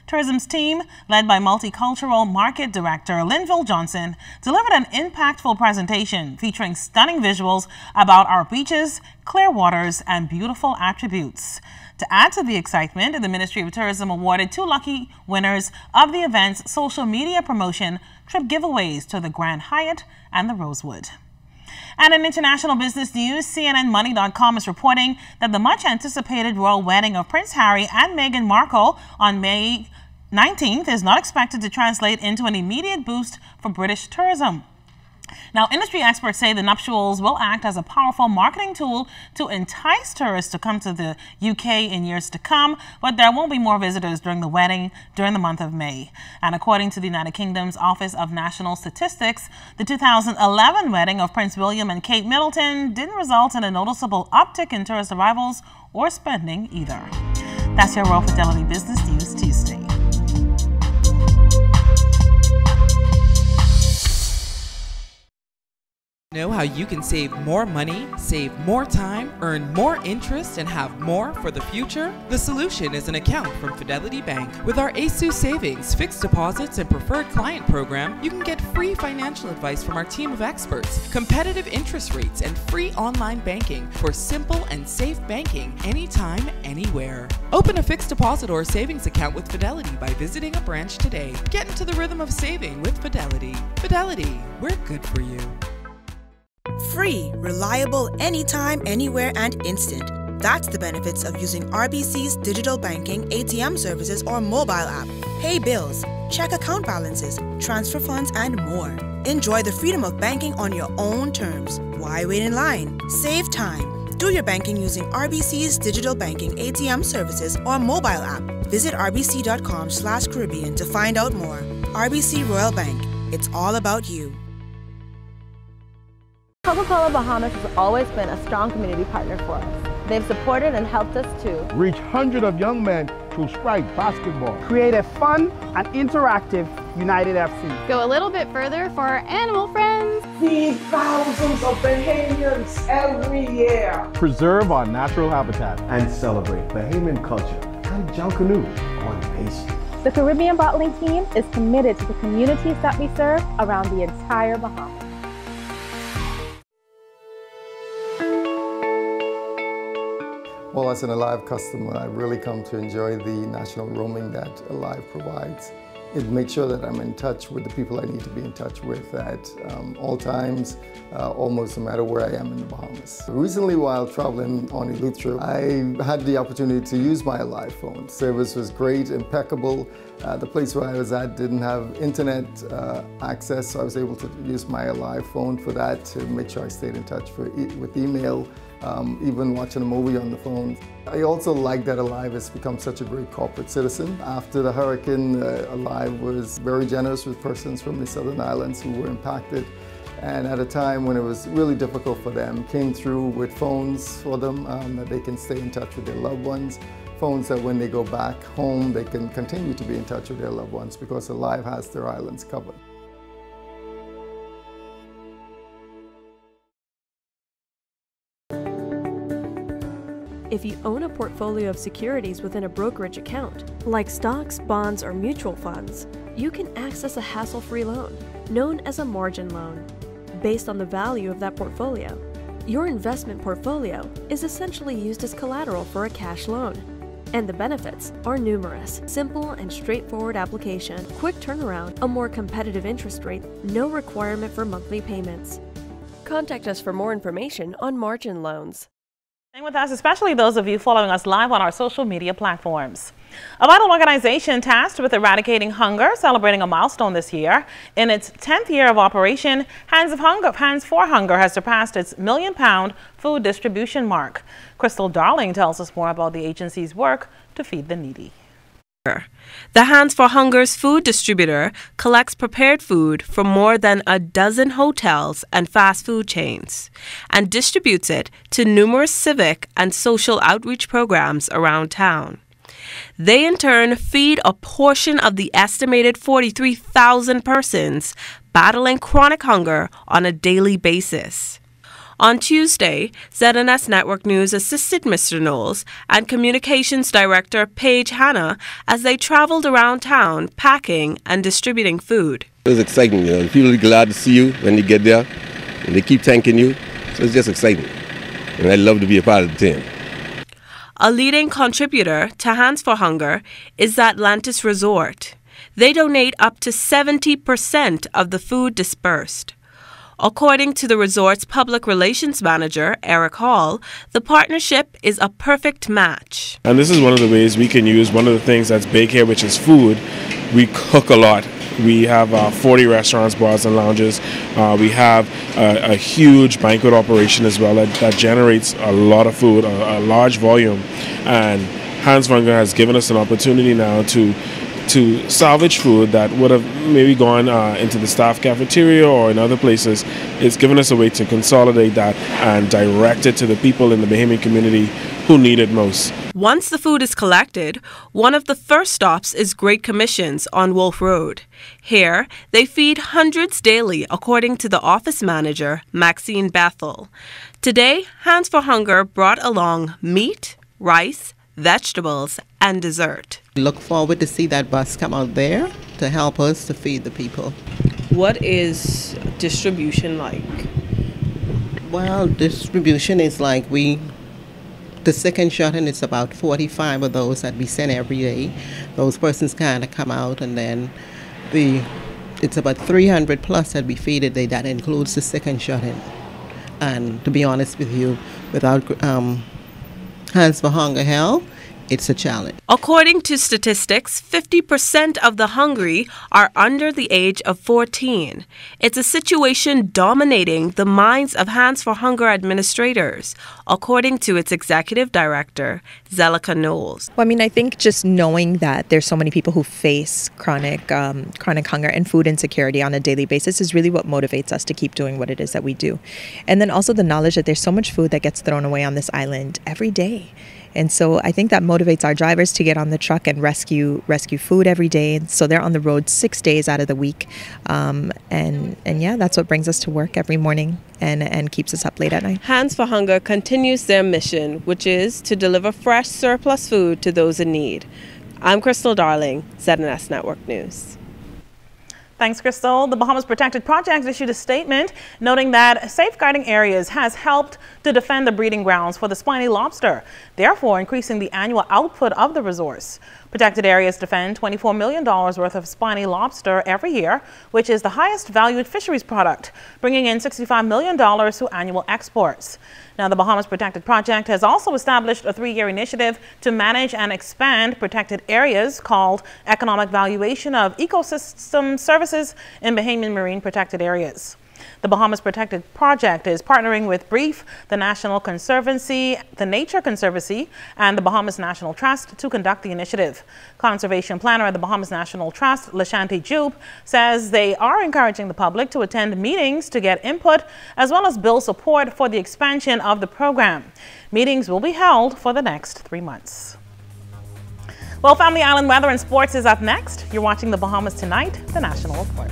Tourism's team, led by Multicultural Market Director Linville Johnson, delivered an impactful presentation featuring stunning visuals about our beaches, clear waters, and beautiful attributes. To add to the excitement, the Ministry of Tourism awarded 2 lucky winners of the event's social media promotion trip giveaways to the Grand Hyatt and the Rosewood. And in international business news, CNNMoney.com is reporting that the much-anticipated royal wedding of Prince Harry and Meghan Markle on May 19th is not expected to translate into an immediate boost for British tourism. Now, industry experts say the nuptials will act as a powerful marketing tool to entice tourists to come to the UK in years to come, but there won't be more visitors during the wedding during the month of May. And according to the United Kingdom's Office of National Statistics, the 2011 wedding of Prince William and Kate Middleton didn't result in a noticeable uptick in tourist arrivals or spending either. That's your Royal Fidelity Business News Tuesday. Know how you can save more money, save more time, earn more interest, and have more for the future? The solution is an account from Fidelity Bank. With our ASU Savings, fixed deposits, and preferred client program, you can get free financial advice from our team of experts, competitive interest rates, and free online banking for simple and safe banking anytime, anywhere. Open a fixed deposit or savings account with Fidelity by visiting a branch today. Get into the rhythm of saving with Fidelity. Fidelity, we're good for you. Free, reliable, anytime, anywhere, and instant. That's the benefits of using RBC's digital banking, ATM services, or mobile app. Pay bills, check account balances, transfer funds, and more. Enjoy the freedom of banking on your own terms. Why wait in line? Save time. Do your banking using RBC's digital banking, ATM services, or mobile app. Visit rbc.com/Caribbean to find out more. RBC Royal Bank. It's all about you. Coca-Cola Bahamas has always been a strong community partner for us. They've supported and helped us to reach hundreds of young men through Sprite basketball, create a fun and interactive United FC, go a little bit further for our animal friends, feed thousands of Bahamians every year, preserve our natural habitat, and celebrate Bahamian culture and Junkanoo on pace. The Caribbean bottling team is committed to the communities that we serve around the entire Bahamas. Well, as an Alive customer, I've really come to enjoy the national roaming that Alive provides. It makes sure that I'm in touch with the people I need to be in touch with at all times, almost no matter where I am in the Bahamas. Recently, while traveling on a youth trip, I had the opportunity to use my Alive phone. Service was great, impeccable. The place where I was at didn't have internet access, so I was able to use my Alive phone for that to make sure I stayed in touch with email. Even watching a movie on the phone. I also like that Alive has become such a great corporate citizen. After the hurricane, Alive was very generous with persons from the Southern Islands who were impacted. And at a time when it was really difficult for them, came through with phones for them that they can stay in touch with their loved ones. Phones that when they go back home, they can continue to be in touch with their loved ones because Alive has their islands covered. If you own a portfolio of securities within a brokerage account, like stocks, bonds, or mutual funds, you can access a hassle-free loan, known as a margin loan, based on the value of that portfolio. Your investment portfolio is essentially used as collateral for a cash loan. And the benefits are numerous. Simple and straightforward application, quick turnaround, a more competitive interest rate, no requirement for monthly payments. Contact us for more information on margin loans. Staying with us, especially those of you following us live on our social media platforms. A vital organization tasked with eradicating hunger, celebrating a milestone this year. In its 10th year of operation, Hands for Hunger has surpassed its £1 million food distribution mark. Crystal Darling tells us more about the agency's work to feed the needy. The Hands for Hunger's food distributor collects prepared food from more than a dozen hotels and fast food chains and distributes it to numerous civic and social outreach programs around town. They in turn feed a portion of the estimated 43,000 persons battling chronic hunger on a daily basis. On Tuesday, ZNS Network News assisted Mr. Knowles and Communications Director Paige Hanna as they traveled around town packing and distributing food. It was exciting, you know. People are glad to see you when you get there, and they keep thanking you. So it's just exciting, and I love to be a part of the team. A leading contributor to Hands for Hunger is the Atlantis Resort. They donate up to 70% of the food dispersed. According to the resort's public relations manager, Eric Hall, the partnership is a perfect match. And this is one of the ways we can use one of the things that's big here, which is food. We cook a lot. We have 40 restaurants, bars, and lounges. We have a huge banquet operation as well that generates a lot of food, a large volume. And Hands for Hunger has given us an opportunity now to salvage food that would have maybe gone into the staff cafeteria or in other places. It's given us a way to consolidate that and direct it to the people in the Bahamian community who need it most. Once the food is collected, one of the first stops is Great Commissions on Wolf Road. Here, they feed hundreds daily, according to the office manager, Maxine Bethel. Today, Hands for Hunger brought along meat, rice, vegetables, and dessert. We look forward to see that bus come out there to help us to feed the people. What is distribution like? Well, distribution is like the second shutting is about 45 of those that we send every day. Those persons kind of come out, and then it's about 300 plus that we feed a day. That includes the second shutting. And to be honest with you, without Hands for Hunger help, it's a challenge. According to statistics, 50% of the hungry are under the age of 14. It's a situation dominating the minds of Hands for Hunger administrators, according to its executive director, Zelika Knowles. Well, I mean, I think just knowing that there's so many people who face chronic hunger and food insecurity on a daily basis is really what motivates us to keep doing what it is that we do. And then also the knowledge that there's so much food that gets thrown away on this island every day. And so I think that motivates our drivers to get on the truck and rescue food every day. So they're on the road 6 days out of the week. And yeah, that's what brings us to work every morning and keeps us up late at night. Hands for Hunger continues their mission, which is to deliver fresh surplus food to those in need. I'm Crystal Darling, ZNS Network News. Thanks, Crystal. The Bahamas Protected Project issued a statement noting that safeguarding areas has helped to defend the breeding grounds for the spiny lobster, therefore increasing the annual output of the resource. Protected areas defend $24 million worth of spiny lobster every year, which is the highest valued fisheries product, bringing in $65 million to annual exports. Now, the Bahamas Protected Project has also established a 3-year initiative to manage and expand protected areas called Economic Valuation of Ecosystem Services in Bahamian Marine Protected Areas. The Bahamas Protected Project is partnering with BRIEF, the National Conservancy, the Nature Conservancy, and the Bahamas National Trust to conduct the initiative. Conservation planner at the Bahamas National Trust, Lashanti Jupe, says they are encouraging the public to attend meetings to get input as well as build support for the expansion of the program. Meetings will be held for the next 3 months. Well, Family Island weather and sports is up next. You're watching the Bahamas Tonight, the National Report.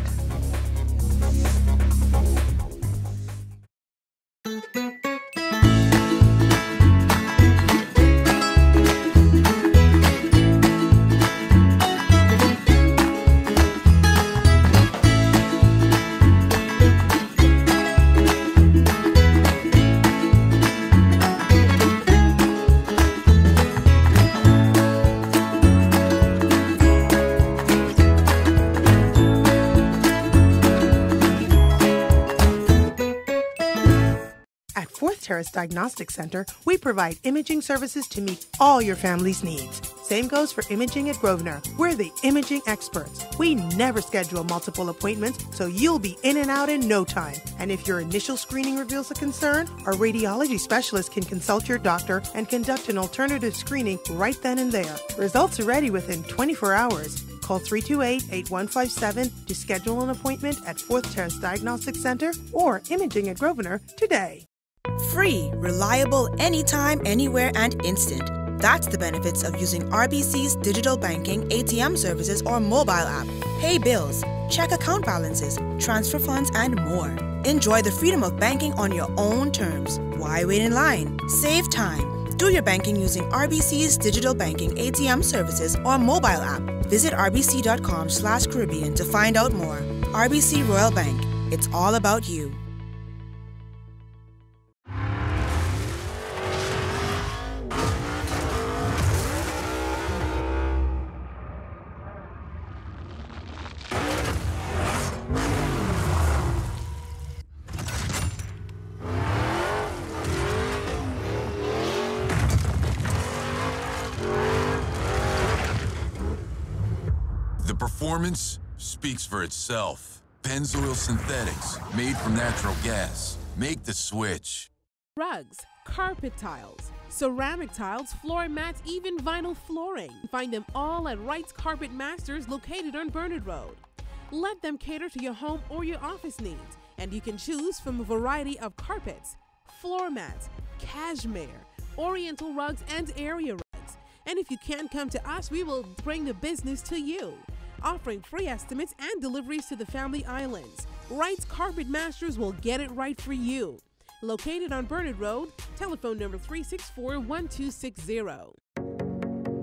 Terrace Diagnostic Center, we provide imaging services to meet all your family's needs. Same goes for imaging at Grosvenor. We're the imaging experts. We never schedule multiple appointments, so you'll be in and out in no time. And if your initial screening reveals a concern, our radiology specialist can consult your doctor and conduct an alternative screening right then and there. Results are ready within 24 hours. Call 328-8157 to schedule an appointment at 4th Terrace Diagnostic Center or Imaging at Grosvenor today. Free, reliable, anytime, anywhere, and instant. That's the benefits of using RBC's digital banking, ATM services, or mobile app. Pay bills, check account balances, transfer funds, and more. Enjoy the freedom of banking on your own terms. Why wait in line? Save time. Do your banking using RBC's digital banking, ATM services, or mobile app. Visit rbc.com/Caribbean to find out more. RBC Royal Bank. It's all about you. The performance speaks for itself. Pennzoil Synthetics, made from natural gas. Make the switch. Rugs, carpet tiles, ceramic tiles, floor mats, even vinyl flooring. Find them all at Wright's Carpet Masters, located on Bernard Road. Let them cater to your home or your office needs, and you can choose from a variety of carpets, floor mats, cashmere, oriental rugs, and area rugs. And if you can't come to us, we will bring the business to you, offering free estimates and deliveries to the Family Islands. Wright's Carpet Masters will get it right for you. Located on Bernard Road, telephone number 364-1260.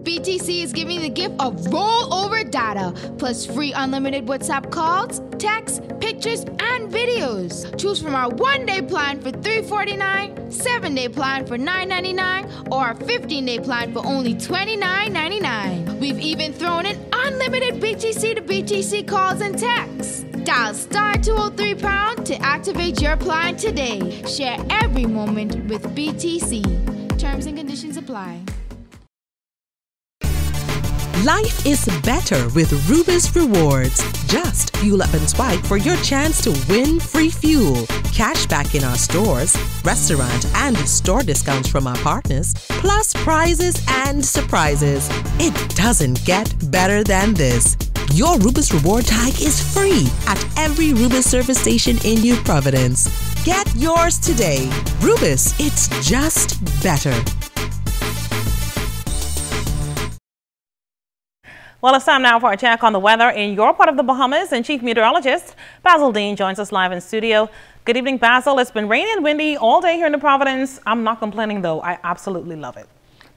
BTC is giving the gift of rollover data, plus free unlimited WhatsApp calls, texts, pictures, and videos. Choose from our 1-day plan for $349, 7-day plan for $999, or a 15-day plan for only $29.99. We've even thrown in unlimited BTC to BTC calls and texts. Dial *203# to activate your plan today. Share every moment with BTC. Terms and conditions apply. Life is better with Rubis Rewards. Just fuel up and swipe for your chance to win free fuel, cash back in our stores, restaurant and store discounts from our partners, plus prizes and surprises. It doesn't get better than this. Your Rubis Reward tag is free at every Rubis service station in New Providence. Get yours today. Rubis, it's just better. Well, it's time now for a check on the weather in your part of the Bahamas, and Chief Meteorologist Basil Dean joins us live in studio. Good evening, Basil. It's been rainy and windy all day here in the Providence. I'm not complaining, though. I absolutely love it.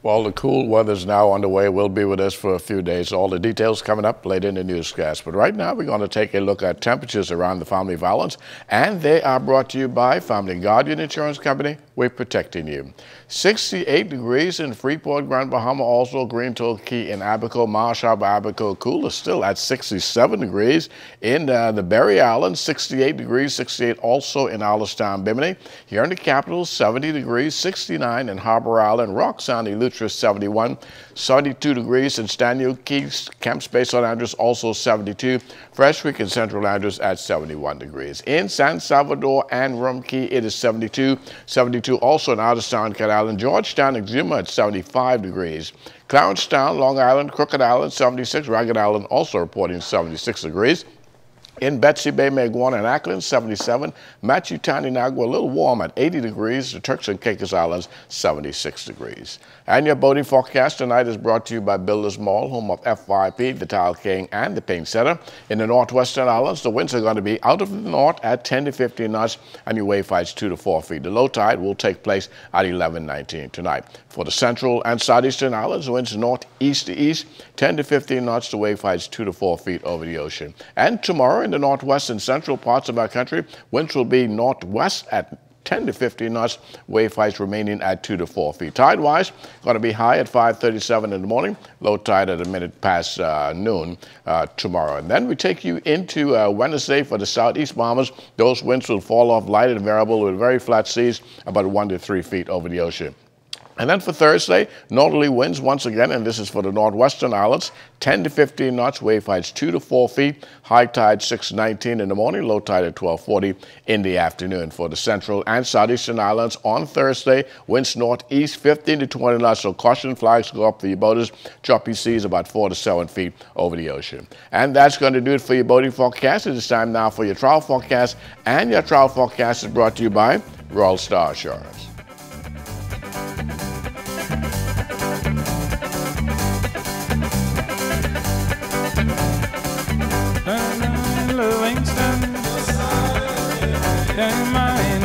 Well, the cool weather's now underway. We'll be with us for a few days. All the details coming up later in the newscast. But right now, we're going to take a look at temperatures around the Family Violence, and they are brought to you by Family Guardian Insurance Company. We're protecting you. 68 degrees in Freeport, Grand Bahama, also Green Toll Key in Abaco, Marsh Harbor, Abaco. Cooler still at 67 degrees in the Berry Islands, 68 degrees, 68 also in Allenstown, Bimini. Here in the capital, 70 degrees, 69 in Harbor Island, Rock Sound, Eleuthera, 71, 72 degrees in Stanley Keys, Camp Space on Andrews, also 72, Fresh Creek in Central Andrews at 71 degrees. In San Salvador and Rum Key, it is 72, 72 also in Allenstown, Cat Island, Georgetown, Exuma at 75 degrees. Clownstown, Long Island, Crooked Island, 76, Ragged Island also reporting 76 degrees. In Betsy Bay, Maguana, and Ackland, 77. Matutani, Nagua, a little warm at 80 degrees. The Turks and Caicos Islands, 76 degrees. And your boating forecast tonight is brought to you by Builders Mall, home of FYP, the Tile King, and the Paint Center. In the Northwestern Islands, the winds are going to be out of the north at 10 to 15 knots, and your wave heights 2 to 4 feet. The low tide will take place at 11:19 tonight. For the Central and Southeastern Islands, the winds northeast to east, 10 to 15 knots, the wave heights 2 to 4 feet over the ocean. And tomorrow, in the northwest and central parts of our country, winds will be northwest at 10 to 15 knots. Wave heights remaining at 2 to 4 feet. Tide-wise, going to be high at 5:37 in the morning. Low tide at a minute past noon tomorrow. And then we take you into Wednesday for the southeast Bahamas. Those winds will fall off light and variable with very flat seas, about 1 to 3 feet over the ocean. And then for Thursday, northerly winds once again, and this is for the northwestern islands, 10 to 15 knots, wave heights 2 to 4 feet, high tide 6:19 in the morning, low tide at 12:40 in the afternoon. For the central and southeastern islands on Thursday, winds northeast 15 to 20 knots, so caution flags go up for your boaters. Choppy seas about 4 to 7 feet over the ocean. And that's going to do it for your boating forecast. It is time now for your travel forecast, and your travel forecast is brought to you by Royal Star Assurance. Livingston,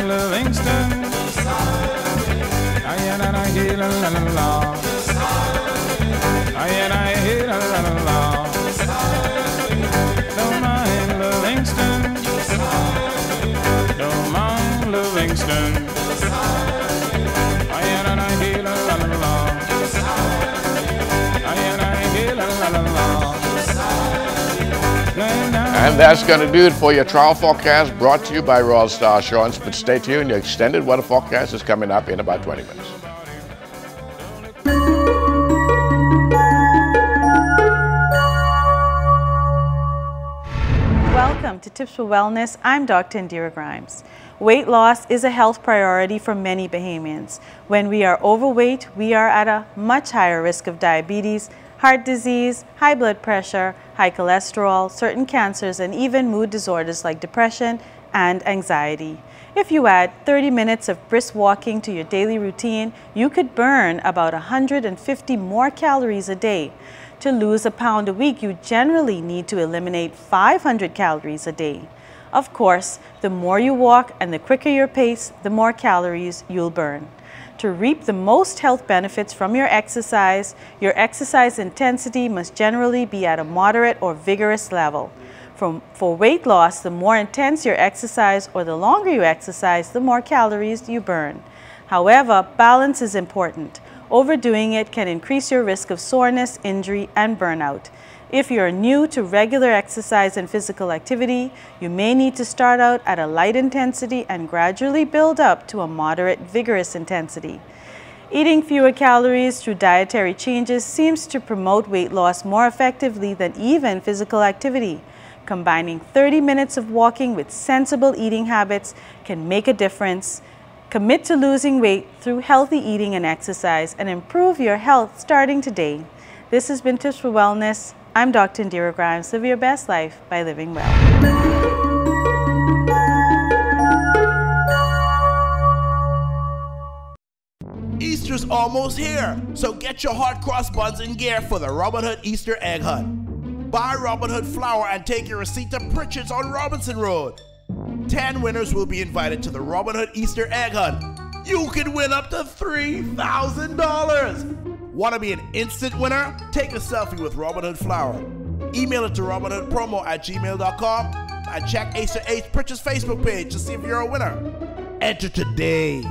Livingston, I hear la la la la, I hear la la la la, don't mind Livingston, don't mind Livingston, I hear la la la la, I hear la la la la. And that's going to do it for your travel forecast brought to you by Royal Star Assurance. But stay tuned, your extended weather forecast is coming up in about 20 minutes. Welcome to Tips for Wellness. I'm Dr. Indira Grimes. Weight loss is a health priority for many Bahamians. When we are overweight, we are at a much higher risk of diabetes, heart disease, high blood pressure, high cholesterol, certain cancers, and even mood disorders like depression and anxiety. If you add 30 minutes of brisk walking to your daily routine, you could burn about 150 more calories a day. To lose a pound a week, you generally need to eliminate 500 calories a day. Of course, the more you walk and the quicker your pace, the more calories you'll burn. To reap the most health benefits from your exercise intensity must generally be at a moderate or vigorous level. For weight loss, the more intense your exercise or the longer you exercise, the more calories you burn. However, balance is important. Overdoing it can increase your risk of soreness, injury, and burnout. If you're new to regular exercise and physical activity, you may need to start out at a light intensity and gradually build up to a moderate, vigorous intensity. Eating fewer calories through dietary changes seems to promote weight loss more effectively than even physical activity. Combining 30 minutes of walking with sensible eating habits can make a difference. Commit to losing weight through healthy eating and exercise and improve your health starting today. This has been Tips for Wellness. I'm Dr. Indira Grimes. Live your best life by living well. Easter's almost here, so get your hot cross buns in gear for the Robin Hood Easter Egg Hunt. Buy Robin Hood flour and take your receipt to Pritchard's on Robinson Road. 10 winners will be invited to the Robin Hood Easter Egg Hunt. You can win up to $3,000. Want to be an instant winner? Take a selfie with Robin Hood flour. Email it to robinhoodpromo@gmail.com and check Acer H Pritchard's Facebook page to see if you're a winner. Enter today.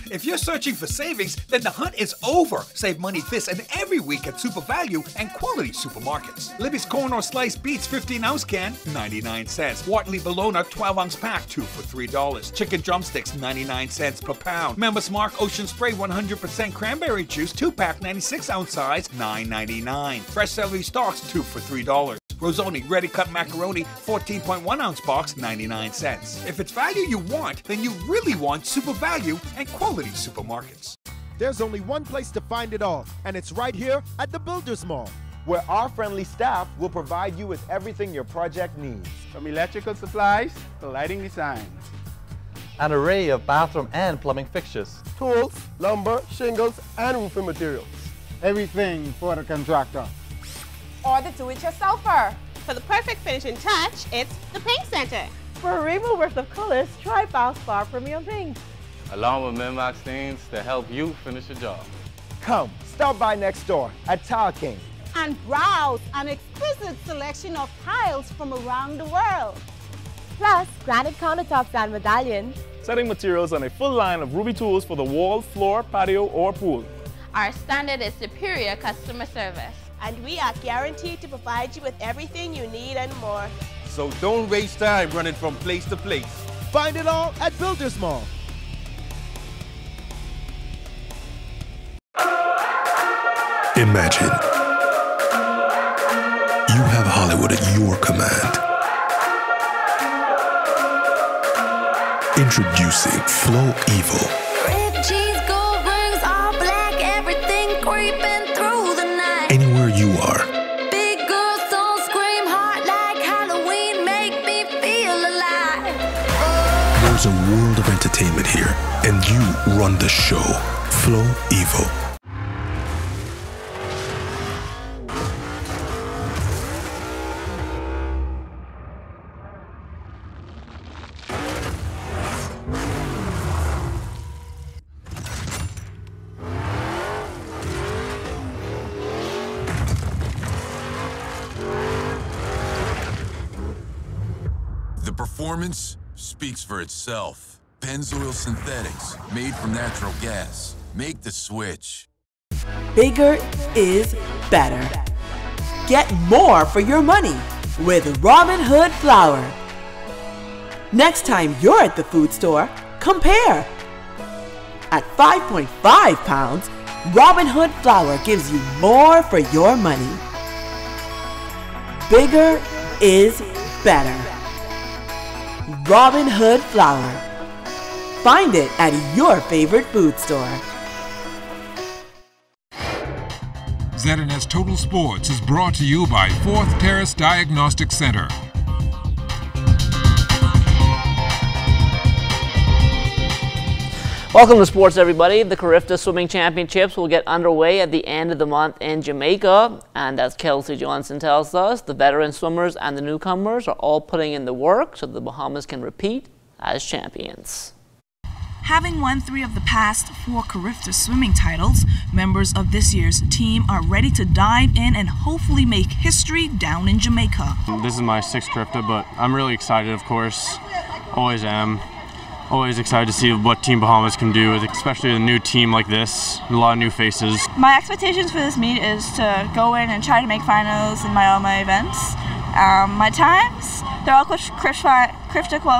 If you're searching for savings, then the hunt is over. Save money this and every week at Super Value and quality supermarkets. Libby's corn or sliced beets 15-ounce can, 99 cents. Watley Bologna 12-ounce pack, 2 for $3. Chicken drumsticks, 99 cents per pound. Members Mark Ocean Spray 100% cranberry juice, 2-pack, 96-ounce size, $9.99. Fresh celery stalks, 2 for $3. Rosoni ready-cut macaroni, 14.1-ounce box, 99 cents. If it's value you want, then you really want Super Value and quality supermarkets. There's only one place to find it all, and it's right here at the Builders Mall, where our friendly staff will provide you with everything your project needs. From electrical supplies to lighting design. An array of bathroom and plumbing fixtures. Tools, lumber, shingles, and roofing materials. Everything for the contractor. Or the do-it-yourselfer. For the perfect finishing touch, it's the Paint Center. For a rainbow worth of colors, try Valspar Premium Paint. Along with Minmax stains to help you finish the job. Come, stop by next door at Tile King. And browse an exquisite selection of tiles from around the world. Plus, granite countertops and medallions, setting materials, and a full line of Ruby tools for the wall, floor, patio, or pool. Our standard is superior customer service. And we are guaranteed to provide you with everything you need and more. So don't waste time running from place to place. Find it all at Builders Mall. Imagine you have Hollywood at your command. Introducing Flow Evil. Ripped jeans, gold rings, all black, everything creeping through the night. Anywhere you are. Big girls don't scream hard like Halloween, make me feel alive. There's a world of entertainment here, and you run the show. Flow Evil. The performance speaks for itself. Pennzoil Synthetics, made from natural gas. Make the switch. Bigger is better. Get more for your money with Robin Hood Flour. Next time you're at the food store, compare. At 5.5 pounds, Robin Hood Flour gives you more for your money. Bigger is better. Robin Hood Flour. Find it at your favorite food store. ZNS Total Sports is brought to you by 4th Terrace Diagnostic Center. Welcome to sports, everybody. The Carifta Swimming Championships will get underway at the end of the month in Jamaica. And as Kelsey Johnson tells us, the veteran swimmers and the newcomers are all putting in the work so the Bahamas can repeat as champions. Having won 3 of the past 4 Carifta swimming titles, members of this year's team are ready to dive in and hopefully make history down in Jamaica. This is my 6th Carifta, but I'm really excited, of course. Always am. Always excited to see what Team Bahamas can do, especially a new team like this, a lot of new faces. My expectations for this meet is to go in and try to make finals in all my events. My times, they're all Carifta qualified.